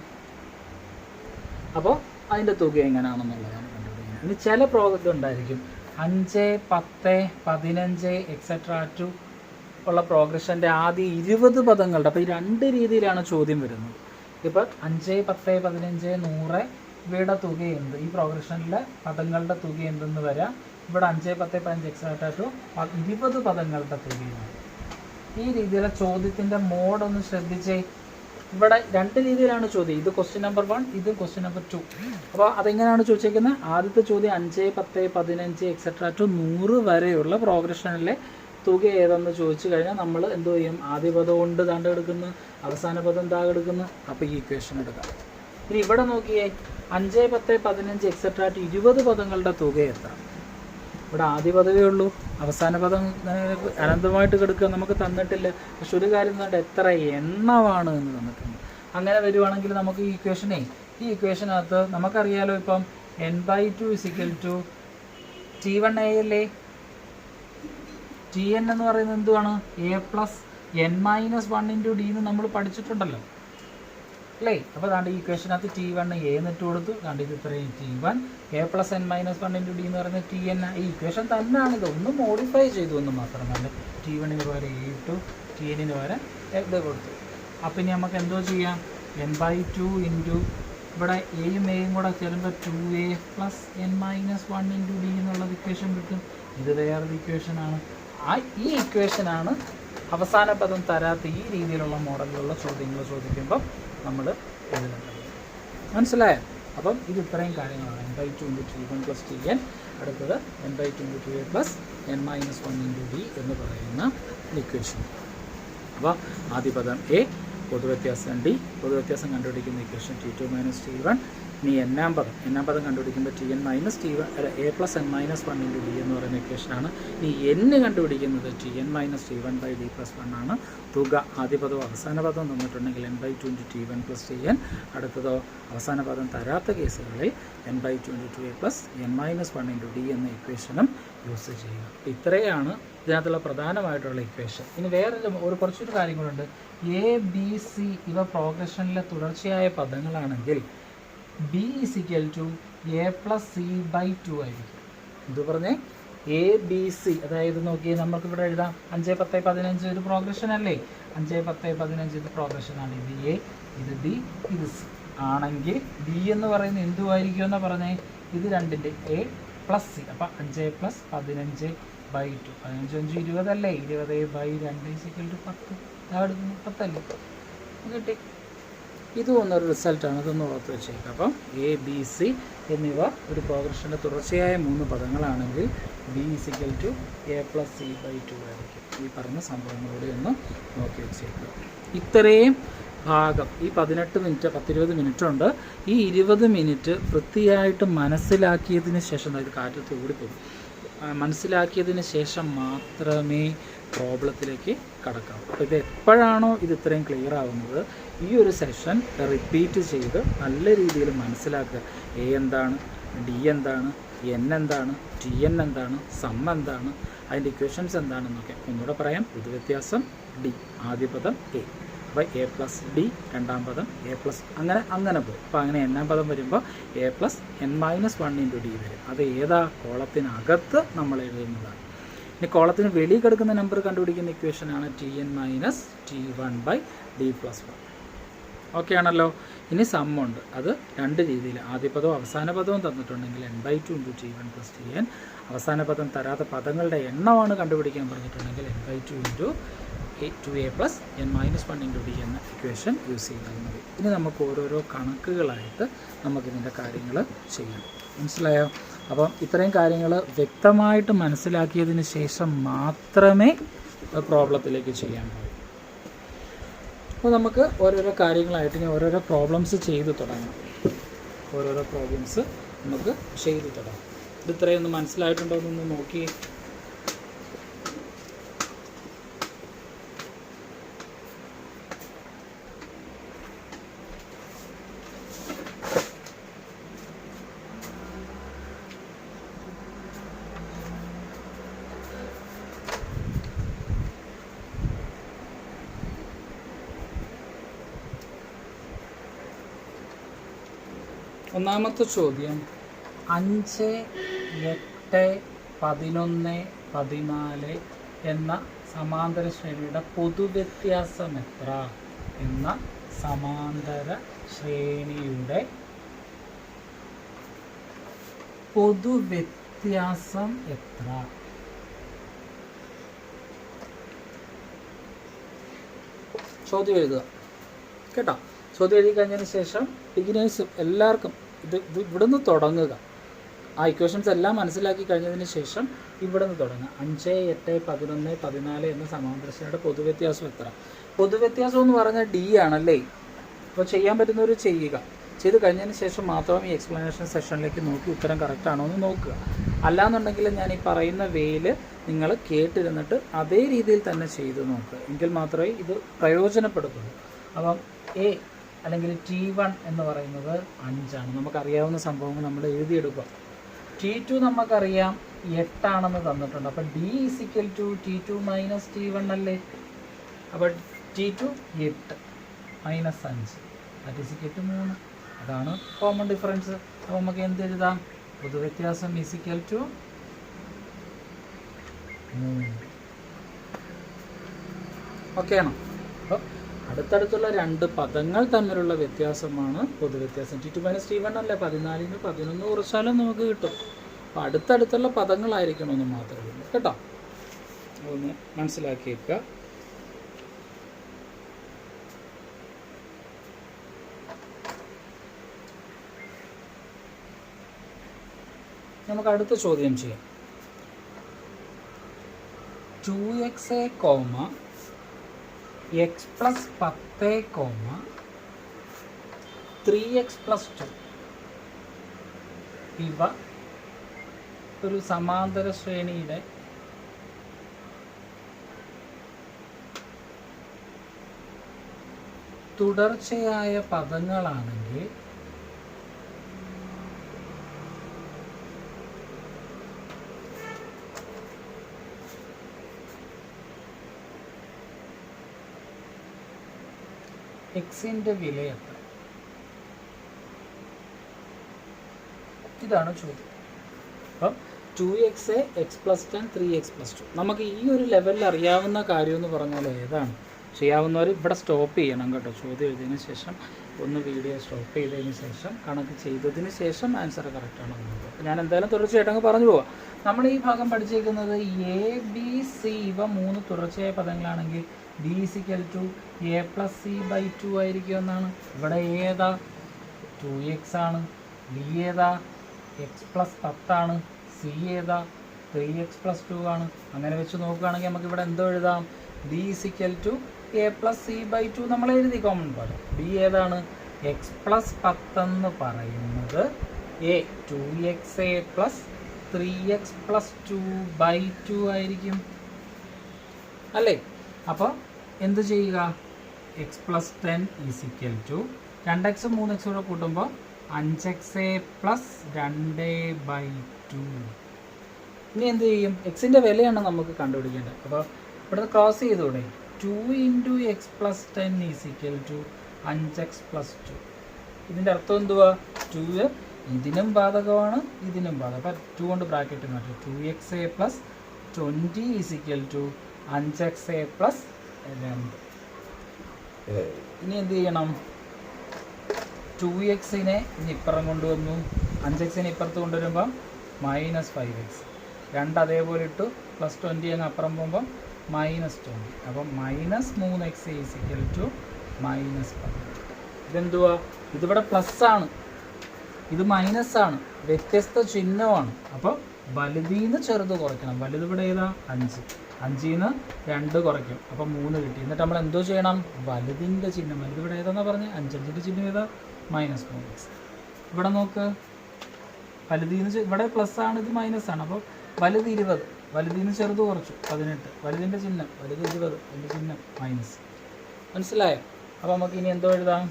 അപ്പോൾ അതിൻ്റെ തുക എങ്ങനെയാണെന്നുള്ളതാണ് കണ്ടുപിടിക്കുന്നത്. ഇനി ചില പ്രോബ്ലം ഉണ്ടായിരിക്കും 5, 10, 15 എക്സെട്ര ടു ഉള്ള പ്രോഗ്രഷൻ്റെ ആദ്യ 20 പദങ്ങളുടെ. അപ്പോൾ ഈ 2 രീതിയിലാണ് ചോദ്യം വരുന്നത്. ഇപ്പോൾ 5, 10, 15, 100 ഇവയുടെ തുകയുണ്ട്, ഈ പ്രോഗ്രഷനിലെ പദങ്ങളുടെ തുക എന്തെന്ന് വരാം. ഇവിടെ 5, 10, 15 എക്സെട്ര ടു 20 പദങ്ങളുടെ തുകയാണ്. ഈ രീതിയിലെ ചോദ്യത്തിൻ്റെ മോഡൊന്ന് ശ്രദ്ധിച്ചേ. ഇവിടെ 2 രീതിയിലാണ് ചോദ്യം. ഇത് ക്വസ്റ്റ്യൻ നമ്പർ 1, ഇത് ക്വസ്റ്റ്യൻ നമ്പർ 2. അപ്പോൾ അതെങ്ങനെയാണ് ചോദിച്ചേക്കുന്നത്? ആദ്യത്തെ ചോദ്യം 5, 10, 15 എക്സെട്ര ടു 100 വരെയുള്ള പ്രോഗ്രഷനിലെ തുക ഏതെന്ന് ചോദിച്ചു കഴിഞ്ഞാൽ നമ്മൾ എന്തോ ചെയ്യും? ആദ്യ പദം കൊണ്ട് താണ്ട് എടുക്കുന്നു, അവസാന പദം താഴെ എടുക്കുന്നു. അപ്പോൾ ഈ ഇക്വേഷൻ എടുക്കാം. ഇനി ഇവിടെ നോക്കിയേ 5, 10, 15 എക്സെട്ര ടു 20 പദങ്ങളുടെ തുക എത്ര? ഇവിടെ ആദ്യ പദവേ ഉള്ളൂ, അവസാന പദം അനന്തമായിട്ട് കിടക്കുക നമുക്ക് തന്നിട്ടില്ല. പക്ഷെ ഒരു കാര്യം തന്നിട്ട് എത്ര എണ്ണമാണ് എന്ന് തന്നിട്ടുണ്ട്. അങ്ങനെ വരുവാണെങ്കിൽ നമുക്ക് ഈ ഇക്വേഷനകത്ത് നമുക്കറിയാലോ, ഇപ്പം n/2 = T1a അല്ലേ. Tn എന്ന് പറയുന്നത് എന്തുവാണ്? a + n-1 × d എന്ന് നമ്മൾ പഠിച്ചിട്ടുണ്ടല്ലോ അല്ലേ. അപ്പോൾ അതാണ്ട് ഈ ഇക്വേഷനകത്ത് T1 a എന്നിട്ട് കൊടുത്തു. കണ്ട് ഇത് ഇത്രയും T1 a + n-1 × d എന്ന് പറയുന്നത് Tn. ഈ ഇക്വേഷൻ തന്നെയാണ്, ഇതൊന്ന് മോഡിഫൈ ചെയ്തു എന്ന് മാത്രമല്ല. T1 പകരം a ഇട്ടു, Tn പകരം ഇത് കൊടുത്തു. അപ്പം ഇനി നമുക്ക് എന്തോ ചെയ്യാം? n/2 × ഇവിടെ എയും എയും കൂടെ ചേരുമ്പോൾ 2a + n-1 × d എന്നുള്ളത് ഇക്വേഷൻ കിട്ടും. ഇത് വേറൊരു ഇക്വേഷനാണ്. ഈ ഇക്വേഷനാണ് അവസാന പദം തരാത്ത ഈ രീതിയിലുള്ള മോഡലിലുള്ള ചോദ്യങ്ങൾ ചോദിക്കുമ്പം നമ്മൾ എഴുതേണ്ടത്. മനസ്സിലായോ? അപ്പം ഇത് ഇത്രയും കാര്യങ്ങളാണ്. n/2 × T1 + Tn, അടുത്തത് n/2 × 2a + n-1 × d എന്ന് പറയുന്ന ഇക്വേഷൻ. അപ്പോൾ ആദ്യ പദം എ, പൊതുവ്യത്യാസം ഡി, പൊതുവ്യത്യാസം കണ്ടുപിടിക്കുന്ന ഇക്വേഷൻ T2 - T1. ഇനി എന്നാം പദം കണ്ടുപിടിക്കുമ്പോൾ Tn - T1 a + n-1 × d എന്ന് പറയുന്ന ഇക്വേഷനാണ്. ഈ n കണ്ടുപിടിക്കുന്നത് Tn - T1/d + 1 ആണ്. തുക ആദ്യ പദവും അവസാന പദവും തന്നിട്ടുണ്ടെങ്കിൽ n/2 × T1 + Tn. അടുത്തതോ അവസാന പദം തരാത്ത കേസുകളിൽ n/2 × 2a + n-1 × d എന്ന ഇക്വേഷനും യൂസ് ചെയ്യുക. ഇത്രയാണ് ഇതിനകത്തുള്ള പ്രധാനമായിട്ടുള്ള ഇക്വേഷൻ. ഇനി വേറെ കുറച്ചൊരു കാര്യങ്ങളുണ്ട്. a, b, c ഇവ പ്രോഗ്രഷനിലെ തുടർച്ചയായ പദങ്ങളാണെങ്കിൽ b = a + c/2 ആയിരിക്കും. ഇത് പറഞ്ഞേ എ ബി സി, അതായത് നോക്കിയേ നമുക്ക് ഇവിടെ എഴുതാം 5, 10, 15 ഒരു പ്രോഗ്രഷൻ അല്ലേ. 5, 10, 15 ഇത് പ്രോഗ്രഷനാണ്. ഇത് എ, ഇത് ബി, ഇത് സി ആണെങ്കിൽ ബി എന്ന് പറയുന്നത് എന്തുമായിരിക്കും എന്ന് പറഞ്ഞേ? ഇത് രണ്ടിൻ്റെ എ + സി. അപ്പം 5 + 15/2 15 5 20 അല്ലേ. 20/2 = 10. എടുക്കുന്നു 10 അല്ലേ കിട്ടി. ഇതും ഒന്നൊരു റിസൾട്ടാണ്, ഇതൊന്ന് ഓർത്ത് വെച്ചേക്കാം. അപ്പം എ, ബി, സി എന്നിവ ഒരു പ്രോഗ്രഷൻ്റെ തുടർച്ചയായ 3 പദങ്ങളാണെങ്കിൽ b = a + c/2 ആയിരിക്കും. ഈ പറഞ്ഞ സംഭവങ്ങളോടെ ഒന്ന് നോക്കി വെച്ചേക്കുക. ഇത്രയും ഭാഗം ഈ 18 മിനിറ്റ് 10-20 മിനിറ്റ് ഉണ്ട്. ഈ 20 മിനിറ്റ് വൃത്തിയായിട്ട് മനസ്സിലാക്കിയതിന് ശേഷം, അതായത് കാറ്റത്ത് ഓടിപ്പോകും, മനസ്സിലാക്കിയതിന് ശേഷം മാത്രമേ പ്രോബ്ലത്തിലേക്ക് കടക്കാവൂ. അപ്പോൾ ഇത് എപ്പോഴാണോ ഇത് ഇത്രയും ക്ലിയർ ആവുന്നത്, ഈ ഒരു സെഷൻ റിപ്പീറ്റ് ചെയ്ത് നല്ല രീതിയിൽ മനസ്സിലാക്കുക. എ എന്താണ്, ഡി എന്താണ്, എൻ എന്താണ്, ടി എൻ എന്താണ്, സം എന്താണ്, അതിൻ്റെ ഇക്വേഷൻസ് എന്താണെന്നൊക്കെ ഒന്നുകൂടെ പറയാം. പൊതുവ്യത്യാസം ഡി, ആദ്യ പദം എ, അപ്പോൾ a + d, രണ്ടാം പദം a + അങ്ങനെ പോകും. അപ്പോൾ അങ്ങനെ എന്നാം പദം വരുമ്പോൾ a + n-1 × d വരും. അത് ഏതാ കോളത്തിനകത്ത് നമ്മൾ എഴുതുന്നതാണ്. ഇനി കോളത്തിന് വെളിയിൽ കിടക്കുന്ന നമ്പർ കണ്ടുപിടിക്കുന്ന ഇക്വേഷനാണ് Tn - T1/d + 1. ഓക്കെ ആണല്ലോ. ഇനി സമ്മുണ്ട്, അത് 2 രീതിയിൽ. ആദ്യ പദവും അവസാന പദവും തന്നിട്ടുണ്ടെങ്കിൽ n/2 × T1 + Tn. അവസാന പദം തരാത്ത പദങ്ങളുടെ എണ്ണമാണ് കണ്ടുപിടിക്കാൻ പറഞ്ഞിട്ടുണ്ടെങ്കിൽ n/2 × 2a + n-1 × d എന്ന ഇക്വേഷൻ യൂസ് ചെയ്താൽ മതി. ഇനി നമുക്ക് ഓരോരോ കണക്കുകളായിട്ട് നമുക്കിതിൻ്റെ കാര്യങ്ങൾ ചെയ്യാം. മനസ്സിലായോ? അപ്പം ഇത്രയും കാര്യങ്ങൾ വ്യക്തമായിട്ട് മനസ്സിലാക്കിയതിന് ശേഷം മാത്രമേ പ്രോബ്ലത്തിലേക്ക് ചെയ്യാൻ പാടുള്ളൂ. അപ്പോൾ നമുക്ക് ഓരോരോ കാര്യങ്ങളായിട്ട് ഇനി ഓരോരോ പ്രോബ്ലംസ് ചെയ്ത് തുടങ്ങാം. ഓരോരോ പ്രോബ്ലംസ് നമുക്ക് ചെയ്ത് തുടങ്ങാം. ഇത് ഇത്രയൊന്ന് മനസ്സിലായിട്ടുണ്ടോ എന്നൊന്ന് നോക്കിയേ. ഒന്നാമത്തെ ചോദ്യം 5, 8, 11, 14 എന്ന സമാന്തര ശ്രേണിയുടെ പൊതുവ്യത്യാസം എത്ര എന്ന സമാന്തര ശ്രേണിയുടെ പൊതുവ്യത്യാസം എത്ര? ചോദ്യം എഴുതുക കേട്ടോ. ചോദ്യം എഴുതി കഴിഞ്ഞതിന് ശേഷം ബിഗിനേഴ്സ് എല്ലാവർക്കും ഇത് ഇവിടുന്ന് തുടങ്ങുക. ആ ഇക്വേഷൻസ് എല്ലാം മനസ്സിലാക്കി കഴിഞ്ഞതിന് ശേഷം ഇവിടുന്ന് തുടങ്ങുക. 5, 8, 11, 14 എന്ന സമാന്തര ശ്രേണിയുടെ പൊതുവ്യത്യാസം എത്ര? പൊതുവ്യത്യാസം എന്ന് പറഞ്ഞാൽ ഡി ആണല്ലേ. അപ്പോൾ ചെയ്യാൻ പറ്റുന്നവർ ചെയ്യുക. ചെയ്ത് കഴിഞ്ഞതിന് ശേഷം മാത്രം ഈ എക്സ്പ്ലനേഷൻ സെഷനിലേക്ക് നോക്കി ഉത്തരം കറക്റ്റ് ആണോ എന്ന് നോക്കുക. അല്ലാന്നുണ്ടെങ്കിൽ ഞാൻ ഈ പറയുന്ന വേയിൽ നിങ്ങൾ കേട്ടിരുന്നിട്ട് അതേ രീതിയിൽ തന്നെ ചെയ്ത് നോക്കുക. എങ്കിൽ മാത്രമേ ഇത് പ്രയോജനപ്പെടുത്തുള്ളൂ. അപ്പം എ അല്ലെങ്കിൽ T1 എന്ന് പറയുന്നത് 5 ആണ്. നമുക്കറിയാവുന്ന സംഭവങ്ങൾ നമ്മൾ എഴുതിയെടുക്കുക. T2 നമുക്കറിയാം 8 ആണെന്ന് തന്നിട്ടുണ്ട്. അപ്പം D = T2 - T1 അല്ലേ. അപ്പോൾ T2 8 - 5 = 3. അതാണ് കോമൺ ഡിഫറൻസ്. അപ്പോൾ നമുക്ക് എന്ത് എഴുതാം? പൊതുവ്യത്യാസം = 3. ഓക്കെ ആണോ? അപ്പോൾ അടുത്തടുത്തുള്ള 2 പദങ്ങൾ തമ്മിലുള്ള വ്യത്യാസമാണ് പൊതുവ്യത്യാസം. T2 - T1 അല്ലേ. 14ന് 11 കുറച്ചാലും നമുക്ക് കിട്ടും. അപ്പോൾ അടുത്തടുത്തുള്ള പദങ്ങളായിരിക്കണമെന്ന് മാത്രമേ ഉള്ളൂ കേട്ടോ. അതൊന്ന് മനസ്സിലാക്കിയേക്കുക. നമുക്ക് അടുത്ത ചോദ്യം ചെയ്യാം. 2x, x + 10, 3x + 2 ഇവ ഒരു സമാന്തര ശ്രേണിയുടെ തുടർച്ചയായ പദങ്ങളാണെങ്കിൽ എക്സിൻ്റെ വില എത്ര? ഇതാണ് ചോദ്യം. അപ്പം 2x, x + 10, 3x + 2 നമുക്ക് ഈ ഒരു ലെവലിൽ അറിയാവുന്ന കാര്യം എന്ന് പറഞ്ഞാൽ ഏതാണ്? ചെയ്യാവുന്നവർ ഇവിടെ സ്റ്റോപ്പ് ചെയ്യണം കേട്ടോ. ചോദ്യം എഴുതിയതിന് ശേഷം ഒന്ന് വീഡിയോ സ്റ്റോപ്പ് ചെയ്തതിന് ശേഷം കണക്ക് ചെയ്തതിന് ശേഷം ആൻസർ കറക്റ്റാണോ എന്ന് നോക്കുക. അപ്പോൾ ഞാൻ എന്തായാലും തുടർച്ചയായിട്ട് അങ്ങ് പറഞ്ഞു പോവാം. നമ്മൾ ഈ ഭാഗം പഠിച്ചേക്കുന്നത് A, B, C ഇവ 3 തുടർച്ചയായ പദങ്ങളാണെങ്കിൽ B = A + C/2 ആയിരിക്കും എന്നാണ്. ഇവിടെ ഏതാ? 2x ആണ്. B ഏതാ? x + 10 ആണ്. C ഏതാ? 3x + 2 ആണ്. അങ്ങനെ വെച്ച് നോക്കുകയാണെങ്കിൽ നമുക്ക് ഇവിടെ എന്തോ എഴുതാം? B = A + C/2 നമ്മൾ എഴുതി കോമൺ പാട്. B ഏതാണ്? x + 10 എന്ന് പറയുന്നത് A 2xa + 3x + 2/2 ആയിരിക്കും അല്ലേ. അപ്പോൾ എന്ത് ചെയ്യുക? x + 10 = 2x 3x കൂടെ കൂട്ടുമ്പോൾ 5xa + 2/2. ഇനി എന്ത് ചെയ്യും? എക്സിൻ്റെ വിലയാണ് നമുക്ക് കണ്ടുപിടിക്കേണ്ടത്. അപ്പോൾ ഇവിടെ ക്രോസ് ചെയ്തൂടെ? 2 × x + 10 = 5x + 2. ഇതിൻ്റെ അർത്ഥം എന്തുവാ? 2 ഇതിനും ബാധകമാണ് ഇതിനും ബാധകം. അപ്പോൾ 2 കൊണ്ട് ബ്രാക്കറ്റ് മാറ്റും. 2xa + 20 = 5xa + 2. ഇനി എന്ത് ചെയ്യണം? 2xനെ ഇനി ഇപ്പുറം കൊണ്ടുവന്നു. 5xനെ ഇപ്പുറത്ത് കൊണ്ടുവരുമ്പം -5x. 2 അതേപോലെ ഇട്ടു. +20 അങ്ങ് അപ്പുറം പോകുമ്പം -20. അപ്പം -3x = -10. ഇതെന്തുവാ? ഇതിവിടെ പ്ലസ് ആണ്, ഇത് മൈനസ് ആണ്, വ്യത്യസ്ത ചിഹ്നമാണ്. അപ്പോൾ വലുതീന്ന് ചെറുത് കുറയ്ക്കണം. വലുത് ഇവിടെ ഏതാ? 5. 5ന്ന് 2 കുറയ്ക്കും. അപ്പം 3 കിട്ടി. എന്നിട്ട് നമ്മൾ എന്തോ ചെയ്യണം? വലുതിൻ്റെ ചിഹ്നം, വലുത് ഇവിടെ ഏതാണെന്നാണ് പറഞ്ഞത്? 5ൻ്റെ ചിഹ്നം ഏതാ? -3x. ഇവിടെ നോക്ക്, വലുതീന്ന് ഇവിടെ പ്ലസ് ആണ്, ഇത് മൈനസ് ആണ്. അപ്പോൾ വലുത് 20, വലുതീന്ന് ചെറുത് കുറച്ചു 18. വലുതിൻ്റെ ചിഹ്നം വലുത് 20, അതിൻ്റെ ചിഹ്നം മൈനസ്. മനസ്സിലായോ? അപ്പോൾ നമുക്ക് ഇനി എന്തോ എഴുതാം?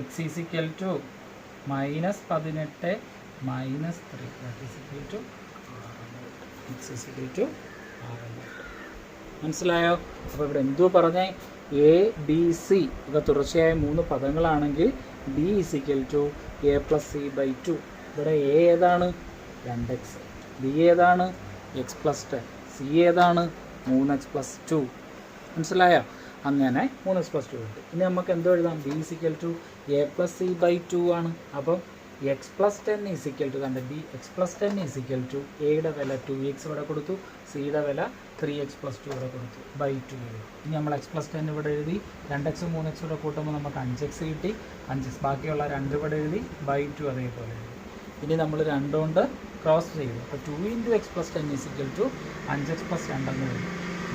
x = -18 - 3 x = 6. മനസ്സിലായോ? അപ്പോൾ ഇവിടെ എന്തോ പറഞ്ഞേ? A, B, C ഇവ തുടർച്ചയായ 3 പദങ്ങളാണെങ്കിൽ b is equal to a plus c by 2. ഇവിടെ എ ഏതാണ്? 2x. ബി ഏതാണ്? X plus 10. സി ഏതാണ്? 3x plus 2. മനസ്സിലായോ? അങ്ങനെ 3x പ്ലസ് 2 കിട്ടും. ഇനി നമുക്ക് എന്തോ എഴുതാം? B is equal to a plus c by 2 ആണ്. അപ്പം x plus 10 is equal to കണ്ട് b x plus 10 is equal to എയുടെ വില 2x ഇവിടെ കൊടുത്തു, സിയുടെ വില 3x പ്ലസ് 2 ഇവിടെ കൊടുത്തു, ബൈ 2 എഴുതി. ഇനി നമ്മൾ എക്സ് പ്ലസ് 10 ഇവിടെ എഴുതി, 2x 3x ഇവിടെ കൂട്ടുമ്പോൾ നമുക്ക് 5x കിട്ടി, 5x ബാക്കിയുള്ള 2 ഇവിടെ എഴുതി, ബൈ 2 അതേപോലെ എഴുതി. ഇനി നമ്മൾ 2 കൊണ്ട് ക്രോസ് ചെയ്തു. അപ്പോൾ 2 × x plus 10 is equal to 5x plus 2 എന്ന് എഴുതി.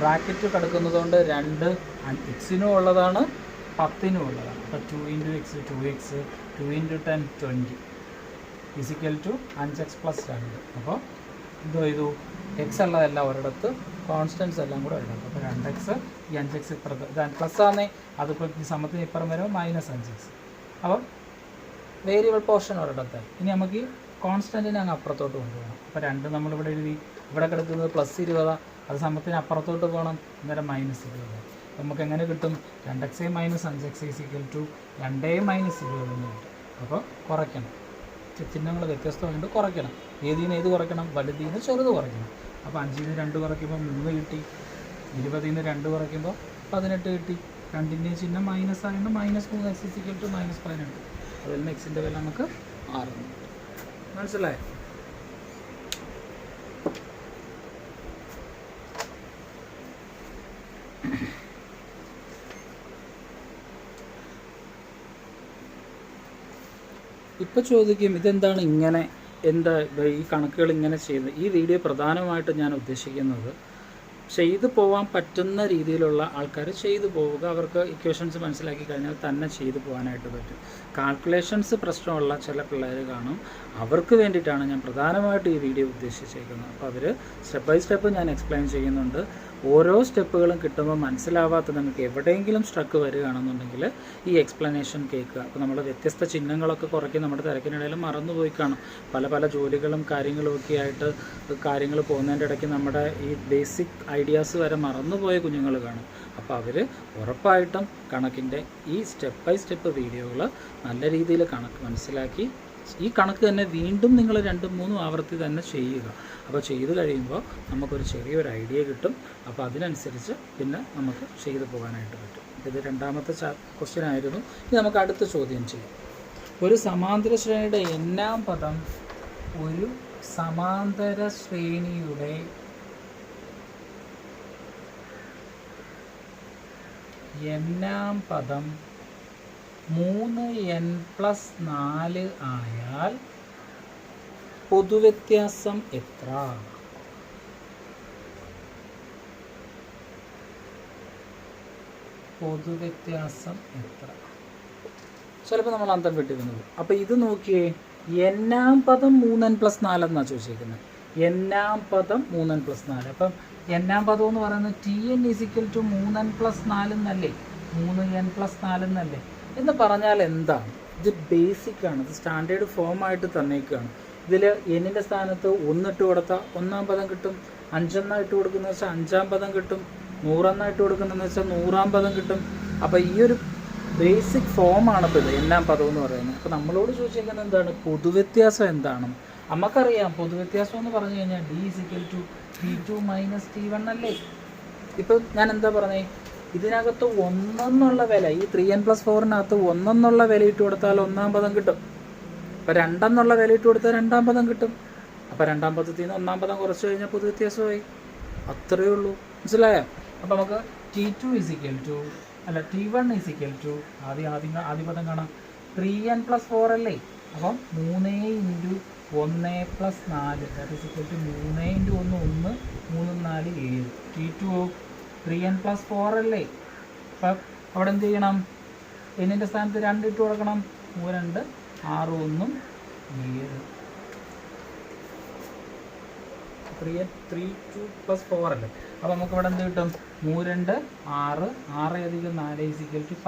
ബ്രാക്കറ്റ് കിടക്കുന്നതുകൊണ്ട് 2 എക്സിനും ഉള്ളതാണ് 10നും ഉള്ളതാണ്. അപ്പോൾ 2 × x 2x, 2 × 10 20 is equal to 5x plus 2. അപ്പോൾ എന്തോ ചെയ്തു? എക്സ് ഉള്ളതെല്ലാം ഒരിടത്ത്, കോൺസ്റ്റൻസ് എല്ലാം കൂടെ ഒരിടത്ത്. അപ്പോൾ 2x, ഈ 5x ഇപ്പുറത്ത് പ്ലസ് ആണേ, അതിപ്പോൾ ഈ സമത്തിന് ഇപ്പുറം വരുമ്പോൾ -5x. അപ്പം വേരിയബിൾ പോർഷൻ ഒരിടത്തായി. ഇനി നമുക്ക് ഈ കോൺസ്റ്റൻറ്റിനെ അങ്ങ് അപ്പുറത്തോട്ട് കൊണ്ടുപോകണം. അപ്പോൾ 2 നമ്മളിവിടെ എഴുതി, ഇവിടെ കിടക്കുന്നത് +20, അത് സമത്തിന് അപ്പുറത്തോട്ട് പോകണം, അന്നേരം -20. നമുക്ക് എങ്ങനെ കിട്ടും? 2x - 5x is equal to 2 - 20 എന്ന് കിട്ടും. അപ്പോൾ കുറയ്ക്കണം, ചിഹ്നങ്ങൾ വ്യത്യസ്തമായിട്ട് കുറയ്ക്കണം. ഏതിൽ നിന്ന് ഏത് കുറയ്ക്കണം? വലുതിൽ നിന്ന് ചെറുത് കുറയ്ക്കണം. അപ്പോൾ 5ൽ നിന്ന് 2 കുറയ്ക്കുമ്പോൾ 3 കിട്ടി, 20ൽ നിന്ന് 2 കുറയ്ക്കുമ്പോൾ 18 കിട്ടി. 2ൻ്റെ ചിഹ്നം മൈനസ് ആയതുകൊണ്ട് -3x ഈസ് ഈക്വൽ ടു -18. അതിൽ നിന്ന് എക്സിൻ്റെ വില നമുക്ക് 6. മനസ്സിലായോ? ഇപ്പോൾ ചോദിക്കും ഇതെന്താണ് ഇങ്ങനെ, എന്താ ഈ കണക്കുകൾ ഇങ്ങനെ ചെയ്യുന്നത്? ഈ വീഡിയോ പ്രധാനമായിട്ട് ഞാൻ ഉദ്ദേശിക്കുന്നത് ചെയ്തു പോകാൻ പറ്റുന്ന രീതിയിലുള്ള ആൾക്കാർ ചെയ്തു പോവുക. അവർക്ക് ഇക്വേഷൻസ് മനസ്സിലാക്കി കഴിഞ്ഞാൽ തന്നെ ചെയ്തു പോകാനായിട്ട് പറ്റും. കാൽക്കുലേഷൻസ് പ്രശ്നമുള്ള ചില പിള്ളേർ കാണും, അവർക്ക് വേണ്ടിയിട്ടാണ് ഞാൻ പ്രധാനമായിട്ട് ഈ വീഡിയോ ഉദ്ദേശിച്ചേക്കുന്നത്. അപ്പോൾ അവർ സ്റ്റെപ്പ് ബൈ സ്റ്റെപ്പ് ഞാൻ എക്സ്പ്ലെയിൻ ചെയ്യുന്നുണ്ട്. ഓരോ സ്റ്റെപ്പുകളും കിട്ടുമ്പോൾ മനസ്സിലാവാത്ത നിങ്ങൾക്ക് എവിടെയെങ്കിലും സ്ട്രക്ക് വരികയാണെന്നുണ്ടെങ്കിൽ ഈ എക്സ്പ്ലനേഷൻ കേൾക്കുക. അപ്പോൾ നമ്മൾ വ്യത്യസ്ത ചിഹ്നങ്ങളൊക്കെ കുറയ്ക്കും, നമ്മുടെ തിരക്കിനിടയിൽ മറന്നുപോയി കാണും. പല ജോലികളും കാര്യങ്ങളും ഒക്കെ ആയിട്ട് കാര്യങ്ങൾ പോകുന്നതിൻ്റെ ഇടയ്ക്ക് നമ്മുടെ ഈ ബേസിക് ഐഡിയാസ് വരെ മറന്നുപോയ കുഞ്ഞുങ്ങൾ കാണും. അപ്പോൾ അവർ ഉറപ്പായിട്ടും കണക്കിൻ്റെ ഈ സ്റ്റെപ്പ് ബൈ സ്റ്റെപ്പ് വീഡിയോകൾ നല്ല രീതിയിൽ കണക്ക് മനസ്സിലാക്കി ഈ കണക്ക് തന്നെ വീണ്ടും നിങ്ങൾ 2-3 ആവർത്തി തന്നെ ചെയ്യുക. അപ്പോൾ ചെയ്ത് കഴിയുമ്പോൾ നമുക്കൊരു ചെറിയൊരു ഐഡിയ കിട്ടും. അപ്പോൾ അതിനനുസരിച്ച് പിന്നെ നമുക്ക് ചെയ്തു പോകാനായിട്ട് പറ്റും. ഇത് രണ്ടാമത്തെ ക്വസ്റ്റ്യൻ ആയിരുന്നു. ഇനി നമുക്ക് അടുത്ത ചോദ്യം ചെയ്യാം. ഒരു സമാന്തര ശ്രേണിയുടെ n-ാം പദം ഒരു സമാന്തര ശ്രേണിയുടെ n-ാം പദം 3n+4 ആയാൽ പൊതുവ്യത്യാസം എത്ര? പൊതുവ്യത്യാസം എത്ര? ചിലപ്പോൾ നമ്മൾ അന്തം വിട്ടിരുന്നത്. അപ്പോൾ ഇത് നോക്കിയേ, n-ാം പദം 3n+4 എന്നാണ് ചോദിച്ചിരിക്കുന്നത്. n-ാം പദം 3n+4. അപ്പം n-ാം പദം എന്ന് പറയുന്നത് Tn = 3n+4 എന്നല്ലേ, 3n+4 എന്നല്ലേ. എന്ന് പറഞ്ഞാൽ എന്താണ്? ഇത് ബേസിക്കാണ്, ഇത് സ്റ്റാൻഡേർഡ് ഫോമായിട്ട് തന്നേക്കുകയാണ്. ഇതിൽ എന്നിൻ്റെ സ്ഥാനത്ത് 1 ഇട്ട് കൊടുത്താൽ 1-ാം പദം കിട്ടും, 5 ഇട്ട് കൊടുക്കുന്നത് വെച്ചാൽ 5-ാം പദം കിട്ടും, 100 ഇട്ട് കൊടുക്കുന്നതെന്ന് വെച്ചാൽ 100-ാം പദം കിട്ടും. അപ്പോൾ ഈ ഒരു ബേസിക് ഫോമാണ് ഇപ്പോൾ ഇത് n-ാം പദം എന്ന് പറയുന്നത്. അപ്പോൾ നമ്മളോട് ചോദിച്ചിരിക്കുന്നത് എന്താണ്? പൊതുവ്യത്യാസം എന്താണെന്ന്. നമുക്കറിയാം പൊതുവ്യത്യാസം എന്ന് പറഞ്ഞു കഴിഞ്ഞാൽ D = T2 - T1 അല്ലേ. ഇപ്പം ഞാൻ എന്താ പറഞ്ഞേ, ഇതിനകത്ത് 1 എന്നുള്ള വില, ഈ 3n+4-നകത്ത് 1 എന്നുള്ള വില ഇട്ട് കൊടുത്താൽ 1-ാം പദം കിട്ടും. അപ്പോൾ 2 എന്നുള്ള വില ഇട്ട് കൊടുത്താൽ 2-ാം പദം കിട്ടും. അപ്പോൾ 2-ാം പദത്തിൽ നിന്ന് 1-ാം പദം കുറച്ച് കഴിഞ്ഞാൽ പൊതുവ്യത്യാസമായി. അത്രയേ ഉള്ളൂ. മനസ്സിലായോ? അപ്പോൾ നമുക്ക് T1 ആദ്യ പദം കാണാം. 3n+4 അല്ലേ. അപ്പം 3 × 1+4 3 × 1 1, 3 4 7. T2 3n+4 അല്ലേ. അപ്പം അവിടെ എന്ത് ചെയ്യണം? എന്നിൻ്റെ സ്ഥാനത്ത് 2 ഇട്ട് കൊടുക്കണം. 3 2 6 1 7. 3n+4 അല്ലേ. അപ്പോൾ നമുക്ക് ഇവിടെ എന്ത് കിട്ടും? 3 2 6 6 + 4 =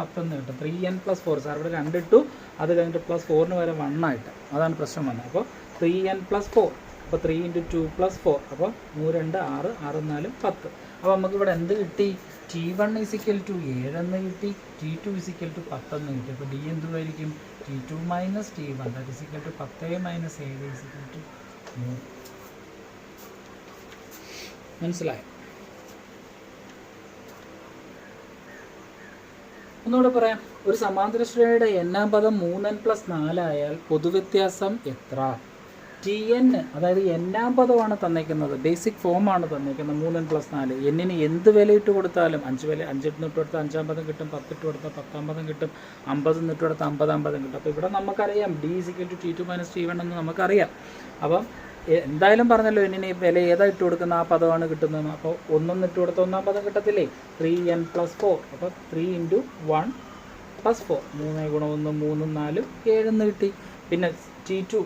10 എന്ന് കിട്ടും. 3n+4. സാർ ഇവിടെ 2 ഇട്ടു, അത് കഴിഞ്ഞിട്ട് +4-ന് വരെ 1 ആയിട്ട്, അതാണ് പ്രശ്നം വന്നത്. അപ്പോൾ 3n+4. അപ്പോൾ 3 × 2 + 4. അപ്പോൾ 3 2 6 6 4 10. അപ്പോൾ നമുക്കിവിടെ എന്ത് കിട്ടി? T1 = 7 എന്ന് കിട്ടി, T2 = 10 എന്ന് കിട്ടി. അപ്പോൾ D എന്തുമായിരിക്കും? T2 minus T1 that is equal to 10 minus 7 is equal to 3. മനസ്സിലായോ? ഒന്നുകൂടെ പറയാം. ഒരു സമാന്തര ശ്രേണിയുടെ n-ാം പദം 3n+4 ആയാൽ പൊതുവ്യത്യാസം എത്ര? Tn, അതായത് n-ാം പദമാണ് തന്നേക്കുന്നത്, ബേസിക് ഫോമാണ് തന്നേക്കുന്നത് 3n+4. n-ന് എന്ത് വില ഇട്ട് കൊടുത്താലും 5 ഇട്ട് കൊടുത്താൽ 5-ാം പദം കിട്ടും, 10 ഇട്ട് കൊടുത്താൽ 10-ാം പദം കിട്ടും, 50 ഇട്ട് കൊടുത്താൽ 50-ാം പദം കിട്ടും. അപ്പോൾ ഇവിടെ നമുക്കറിയാം d = T2 - T1 എന്ന് നമുക്കറിയാം. അപ്പം എന്തായാലും പറഞ്ഞല്ലോ n-ന് വില ഏതാ ഇട്ട് കൊടുക്കുന്ന ആ പദമാണ് കിട്ടുന്നത്. അപ്പോൾ 1 ഇട്ട് കൊടുത്താൽ 1-ാം പദം കിട്ടത്തില്ലേ? 3n+4. അപ്പോൾ 3 × 1 + 4, 3 × 1 3 4 7 എന്ന് കിട്ടി. പിന്നെ T2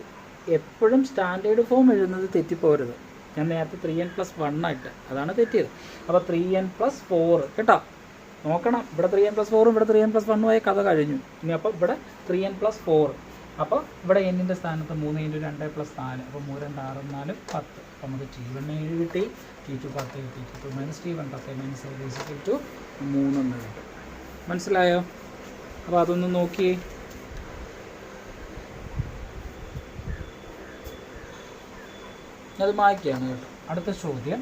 എപ്പോഴും സ്റ്റാൻഡേർഡ് ഫോം എഴുതുന്നത് തെറ്റിപ്പോരുത്. ഞാൻ നേരത്തെ 3n+1 ആയിട്ട് അതാണ് തെറ്റിയത്. അപ്പോൾ 3n+4 കേട്ടോ, നോക്കണം. ഇവിടെ 3n+4 ഇവിടെ 3n+1 ആയ കഥ കഴിഞ്ഞു. ഇനി അപ്പോൾ ഇവിടെ 3n+4. അപ്പോൾ ഇവിടെ n-ൻ്റെ സ്ഥാനത്ത് 3 × 2 + 4, അപ്പോൾ 3 2 6 4 10. അപ്പോൾ നമുക്ക് T1 7 കിട്ടി, T2 10 കിട്ടി, T2 - T1 10 - 7 = 3 എന്ന് കിട്ടും. മനസ്സിലായോ? അപ്പോൾ അതൊന്ന് നോക്കിയേ. അത് മായ്ക്കുകയാണ് കേട്ടോ. അടുത്ത ചോദ്യം,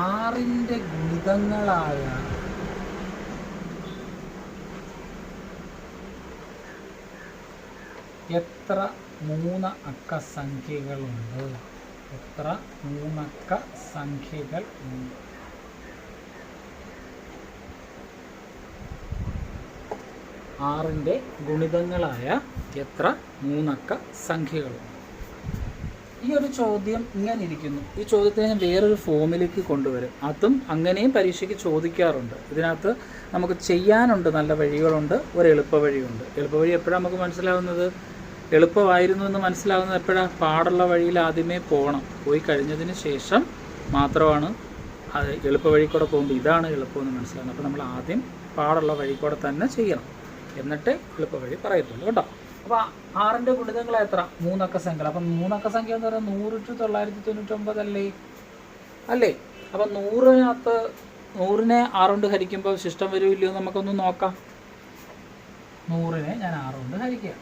ആറിൻ്റെ ഗുണിതങ്ങളായ എത്ര 3 അക്ക സംഖ്യകളുണ്ട്? എത്ര 3 അക്ക സംഖ്യകൾ ഉണ്ട്? ആറിൻ്റെ ഗുണിതങ്ങളായ എത്ര 3 അക്ക സംഖ്യകളുണ്ട്? ഈ ഒരു ചോദ്യം ഇങ്ങനെ ഇരിക്കുന്നു. ഈ ചോദ്യത്തെ ഞാൻ വേറൊരു ഫോമിലേക്ക് കൊണ്ടുവരും. അതും അങ്ങനെയും പരീക്ഷയ്ക്ക് ചോദിക്കാറുണ്ട്. ഇതിനകത്ത് നമുക്ക് ചെയ്യാനുണ്ട് നല്ല വഴികളുണ്ട്, ഒരു എളുപ്പ വഴിയുണ്ട്. എളുപ്പ വഴി എപ്പോഴാണ് നമുക്ക് മനസ്സിലാവുന്നത്? എളുപ്പമായിരുന്നു എന്ന് മനസ്സിലാവുന്നത് എപ്പോഴാണ്? പാടുള്ള വഴിയിൽ ആദ്യമേ പോയി കഴിഞ്ഞതിന് ശേഷം മാത്രമാണ് അത് എളുപ്പ വഴി കൂടെ പോകുമ്പോൾ ഇതാണ് എളുപ്പമെന്ന് മനസ്സിലാവുന്നത്. അപ്പോൾ നമ്മൾ ആദ്യം പാടുള്ള വഴി കൂടെ തന്നെ ചെയ്യണം, എന്നിട്ട് എളുപ്പ വഴി പറയത്തുള്ളൂ കേട്ടോ. അപ്പോൾ ആറിൻ്റെ ഗുണിതങ്ങൾ എത്ര? 3 അക്ക സംഖ്യ. അപ്പം 3 അക്ക സംഖ്യ എന്ന് പറയുന്നത് 100 × 999 അല്ലേ? അപ്പം 100-നകത്ത് 100-നെ 6 കൊണ്ട് ഹരിക്കുമ്പോൾ ശിഷ്ടം വരുമില്ലയോ നമുക്കൊന്ന് നോക്കാം. 100-നെ ഞാൻ 6 കൊണ്ട് ഹരിക്കുക.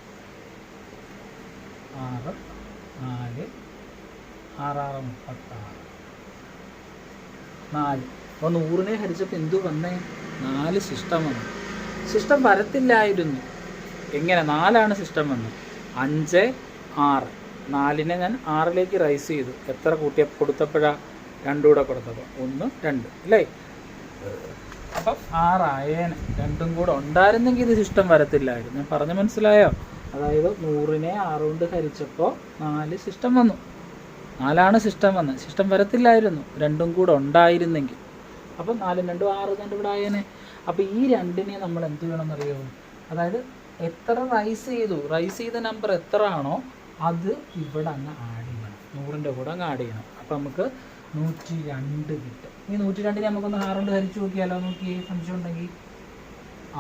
6 4 6 6 36 4. അപ്പോൾ 100-നെ ഹരിച്ചപ്പോൾ എന്തു വന്നേ? 4 ശിഷ്ടം വന്നു. ശിഷ്ടം വരത്തില്ലായിരുന്നു. എങ്ങനെ? 4ആണ് ശിഷ്ടം വന്നത്. 5 6. 4-നെ ഞാൻ 6-ലേക്ക് റൈസ് ചെയ്തു. എത്ര കൊടുത്തപ്പോഴാണ്? 2 കൂടെ കൊടുത്തപ്പോൾ 1 2 അല്ലേ? അപ്പം 6 ആയേനെ. 2ഉം കൂടെ ഉണ്ടായിരുന്നെങ്കിൽ ഇത് ശിഷ്ടം വരത്തില്ലായിരുന്നു. ഞാൻ പറഞ്ഞ് മനസ്സിലായോ? അതായത് 100-നെ 6 കൊണ്ട് ഹരിച്ചപ്പോൾ 4 ശിഷ്ടം വന്നു. 4ആണ് ശിഷ്ടം വന്നത്. ശിഷ്ടം വരത്തില്ലായിരുന്നു 2ഉം കൂടെ ഉണ്ടായിരുന്നെങ്കിൽ. അപ്പം 4 2 6 2 ഇവിടെ ആയേനെ. അപ്പോൾ ഈ 2-നെ നമ്മൾ എന്ത് ചെയ്യണമെന്നറിയോ? അതായത് എത്ര റൈസ് ചെയ്ത നമ്പർ എത്ര ആണോ അത് ഇവിടെ അങ്ങ് ആഡ് ചെയ്യണം. 100-ൻ്റെ കൂടെ അങ്ങ് ആഡ് ചെയ്യണം. അപ്പോൾ നമുക്ക് 102 കിട്ടും. ഈ 102-നെ നമുക്കൊന്ന് 6 കൊണ്ട് ഹരിച്ച് നോക്കിയാലോ? നോക്കിയേ, സംശയം ഉണ്ടെങ്കിൽ.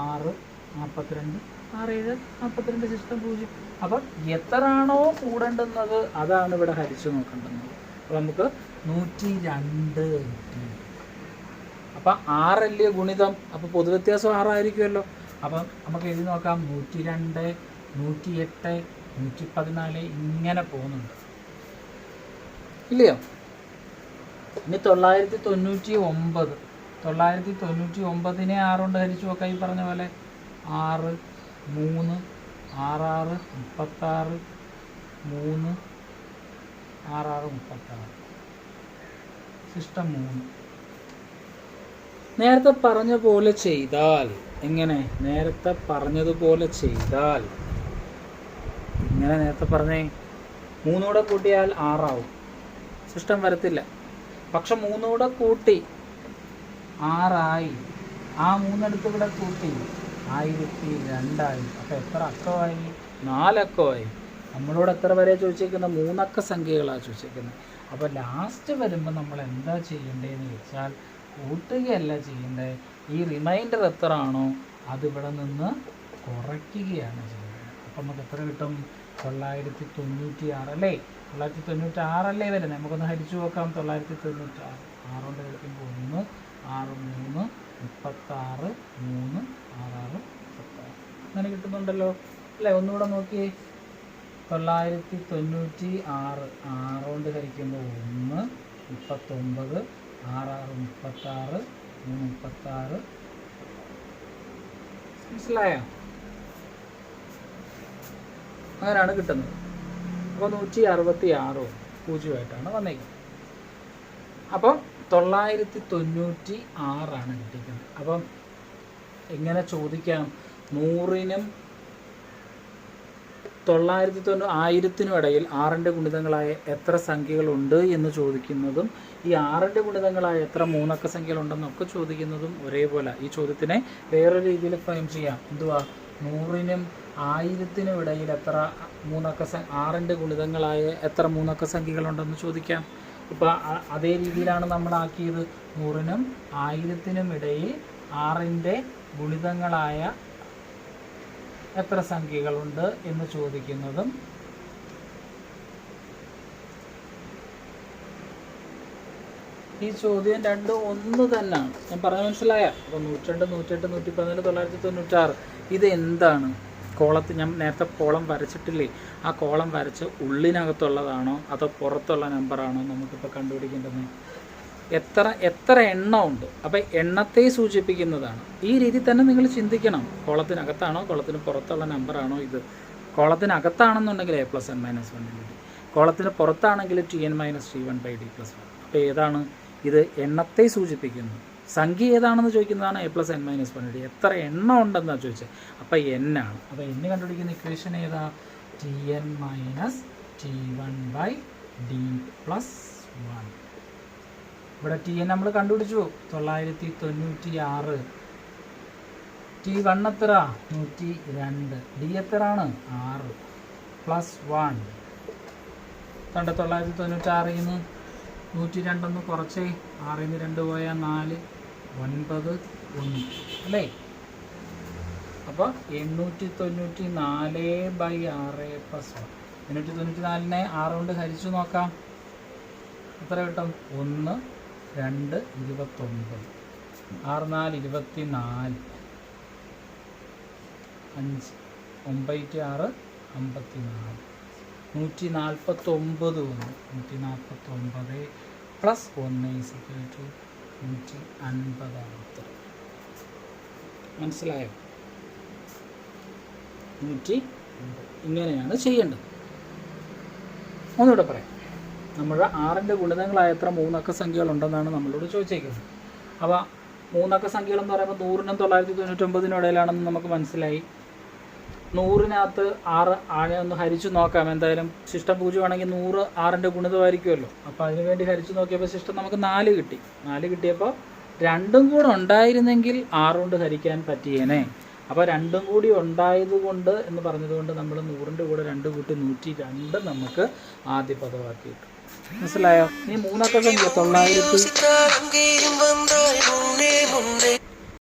6 42 6 7 42 ശിഷ്ടം 0. അപ്പം എത്ര ആണോ കൂടേണ്ടുന്നത് അതാണ് ഇവിടെ ഹരിച്ച് നോക്കേണ്ടുന്നത്. അപ്പോൾ നമുക്ക് 102 കിട്ടി. അപ്പം 6 അല്ലേ ഗുണിതം? അപ്പോൾ പൊതുവ്യത്യാസം 6 ആയിരിക്കുമല്ലോ. അപ്പം നമുക്ക് എഴുതി നോക്കാം. 102 108 114 ഇങ്ങനെ പോകുന്നുണ്ട് ഇല്ലയോ? ഇനി 999. 999-നെ 6 കൊണ്ട് ഹരിച്ചു നോക്കാം. ഈ പറഞ്ഞ പോലെ 6 3 6 36 3 6 36 ശിഷ്ടം 3. നേരത്തെ പറഞ്ഞ പോലെ ചെയ്താൽ എങ്ങനെ? നേരത്തെ പറഞ്ഞതുപോലെ ചെയ്താൽ ഇങ്ങനെ നേരത്തെ പറഞ്ഞേ 3 കൂടെ കൂട്ടിയാൽ 6 ആവും. ശിഷ്ടം വരത്തില്ല. പക്ഷെ 3 കൂടെ കൂട്ടി 6 ആയി. ആ 3 എടുത്ത് ഇവിടെ കൂട്ടി 1002 ആയി. അപ്പോൾ എത്ര അക്കമായി? 4 അക്കമായി. നമ്മളോട് എത്ര വരെ ചോദിച്ചേക്കുന്നത്? 3 അക്ക സംഖ്യകളാണ് ചോദിച്ചേക്കുന്നത്. അപ്പോൾ ലാസ്റ്റ് വരുമ്പോൾ നമ്മൾ എന്താ ചെയ്യേണ്ടതെന്ന് വെച്ചാൽ കൂട്ടുകയല്ല ചെയ്യേണ്ടത്. ഈ റിമൈൻഡർ എത്ര ആണോ അതിവിടെ നിന്ന് കുറയ്ക്കുകയാണ് ചെയ്യുന്നത്. അപ്പം നമുക്ക് എത്ര കിട്ടും? 996 അല്ലേ? 996 വരുന്നത്. നമുക്കൊന്ന് ഹരിച്ചു നോക്കാം. 996 6 കൊണ്ട് ഹരിക്കുമ്പോൾ 1 6 3 36 3 66 36 അങ്ങനെ കിട്ടുന്നുണ്ടല്ലോ അല്ലേ? ഒന്നുകൂടെ നോക്കിയേ. 996 6 കൊണ്ട് ഹരിക്കുമ്പോൾ 1 39 6 36 3 36. മനസ്സിലായോ? അങ്ങനെയാണ് കിട്ടുന്നത്. അപ്പോൾ 166 പൂജ്യമായിട്ടാണ് വന്നേക്കുന്നത്. അപ്പം 996 കിട്ടിക്കുന്നത്. അപ്പം എങ്ങനെ ചോദിക്കാം? 100-നും 990 1000-നും ഇടയിൽ 6ൻ്റെ ഗുണിതങ്ങളായ എത്ര സംഖ്യകളുണ്ട് എന്ന് ചോദിക്കുന്നതും ഈ 6ൻ്റെ ഗുണിതങ്ങളായ എത്ര മൂന്നക്ക സംഖ്യകളുണ്ടെന്നൊക്കെ ചോദിക്കുന്നതും ഒരേപോലെ. ഈ ചോദ്യത്തിനെ വേറൊരു രീതിയിൽ ഫ്രെയിം ചെയ്യാം. എന്തുവാ? 100-നും 1000-നും ഇടയിൽ എത്ര 6ൻ്റെ ഗുണിതങ്ങളായ എത്ര മൂന്നക്ക സംഖ്യകളുണ്ടെന്ന് ചോദിക്കാം. ഇപ്പോൾ അതേ രീതിയിലാണ് നമ്മളാക്കിയത്. 100-നും 1000-നും ഇടയിൽ 6ൻ്റെ ഗുണിതങ്ങളായ എത്ര സംഖ്യകളുണ്ട് എന്ന് ചോദിക്കുന്നതും ഈ ചോദ്യം രണ്ടും ഒന്ന് തന്നെയാണ്. ഞാൻ പറഞ്ഞ മനസ്സിലായ? അപ്പോൾ 102 108 117 996 ഇത് എന്താണ്? കോളത്തിൽ ഞാൻ നേരത്തെ കോളം വരച്ചിട്ടില്ലേ? ആ കോളം വരച്ച് ഉള്ളിനകത്തുള്ളതാണോ അതോ പുറത്തുള്ള നമ്പറാണോ നമുക്കിപ്പോൾ കണ്ടുപിടിക്കേണ്ടത്? എത്ര എണ്ണം ഉണ്ട്. അപ്പോൾ എണ്ണത്തെ സൂചിപ്പിക്കുന്നതാണ്. ഈ രീതി തന്നെ നിങ്ങൾ ചിന്തിക്കണം. കോളത്തിനകത്താണോ കോളത്തിന് പുറത്തുള്ള നമ്പറാണോ ഇത്? കോളത്തിനകത്താണെന്നുണ്ടെങ്കിൽ a+n-1 കോളത്തിന് പുറത്താണെങ്കിൽ tn-t1/d+1. അപ്പോൾ ഏതാണ് ഇത്? എണ്ണത്തെ സൂചിപ്പിക്കുന്നു. സംഖ്യ ഏതാണെന്ന് ചോദിക്കുന്നതാണ് a+n-1d. എത്ര എണ്ണം ഉണ്ടെന്നാണ് ചോദിച്ചത്. അപ്പോൾ n ആണ്. അപ്പോൾ n കണ്ടുപിടിക്കുന്ന ഇക്വേഷൻ ഏതാ? tn-t1/d+1. ഇവിടെ tn നമ്മൾ കണ്ടുപിടിച്ചു 996. t1 എത്ര? 102. d എത്രയാണ്? 6 +1. 996 102 കുറച്ചേ. 6 2 പോയാൽ 4 9 1 അല്ലേ? അപ്പോൾ 894/6+1. 894-നെ 6 കൊണ്ട് ഹരിച്ചു നോക്കാം. എത്ര കിട്ടും? 1 2 29 6 4 24 5 9 6 54 149 വന്നു. 149 + 1 150. മനസ്സിലായോ? 150. ഇങ്ങനെയാണ് ചെയ്യേണ്ടത്. ഒന്നുകൂടെ പറയാം. നമ്മൾ 6ൻ്റെ ഗുണിതങ്ങളായ എത്ര മൂന്നക്ക സംഖ്യകളുണ്ടെന്നാണ് നമ്മളോട് ചോദിച്ചേക്കുന്നത്. അപ്പോൾ മൂന്നക്ക സംഖ്യകളെന്ന് പറയുമ്പോൾ 100-നും 999-നും ഇടയിലാണെന്ന് നമുക്ക് മനസ്സിലായി. 100-നകത്ത് 6 ആണെ ഒന്ന് ഹരിച്ചു നോക്കാം. എന്തായാലും ശിഷ്ടം 0 ആണെങ്കിൽ 100 6ൻ്റെ ഗുണിതമായിരിക്കുമല്ലോ. അപ്പോൾ അതിന് വേണ്ടി ഹരിച്ചു നോക്കിയപ്പോൾ ശിഷ്ടം നമുക്ക് 4 കിട്ടി. 4 കിട്ടിയപ്പോൾ രണ്ടും കൂടെ ഉണ്ടായിരുന്നെങ്കിൽ 6 കൊണ്ട് ഹരിക്കാൻ പറ്റിയേനെ. അപ്പോൾ രണ്ടും കൂടി ഉണ്ടായതുകൊണ്ട് എന്ന് പറഞ്ഞതുകൊണ്ട് നമ്മൾ 100ൻ്റെ കൂടെ 2 കൂട്ടി 102 നമുക്ക് ആദ്യ പദമാക്കി കിട്ടും. മനസ്സിലായോ? ഈ മൂന്നക്ക സംഖ്യ 900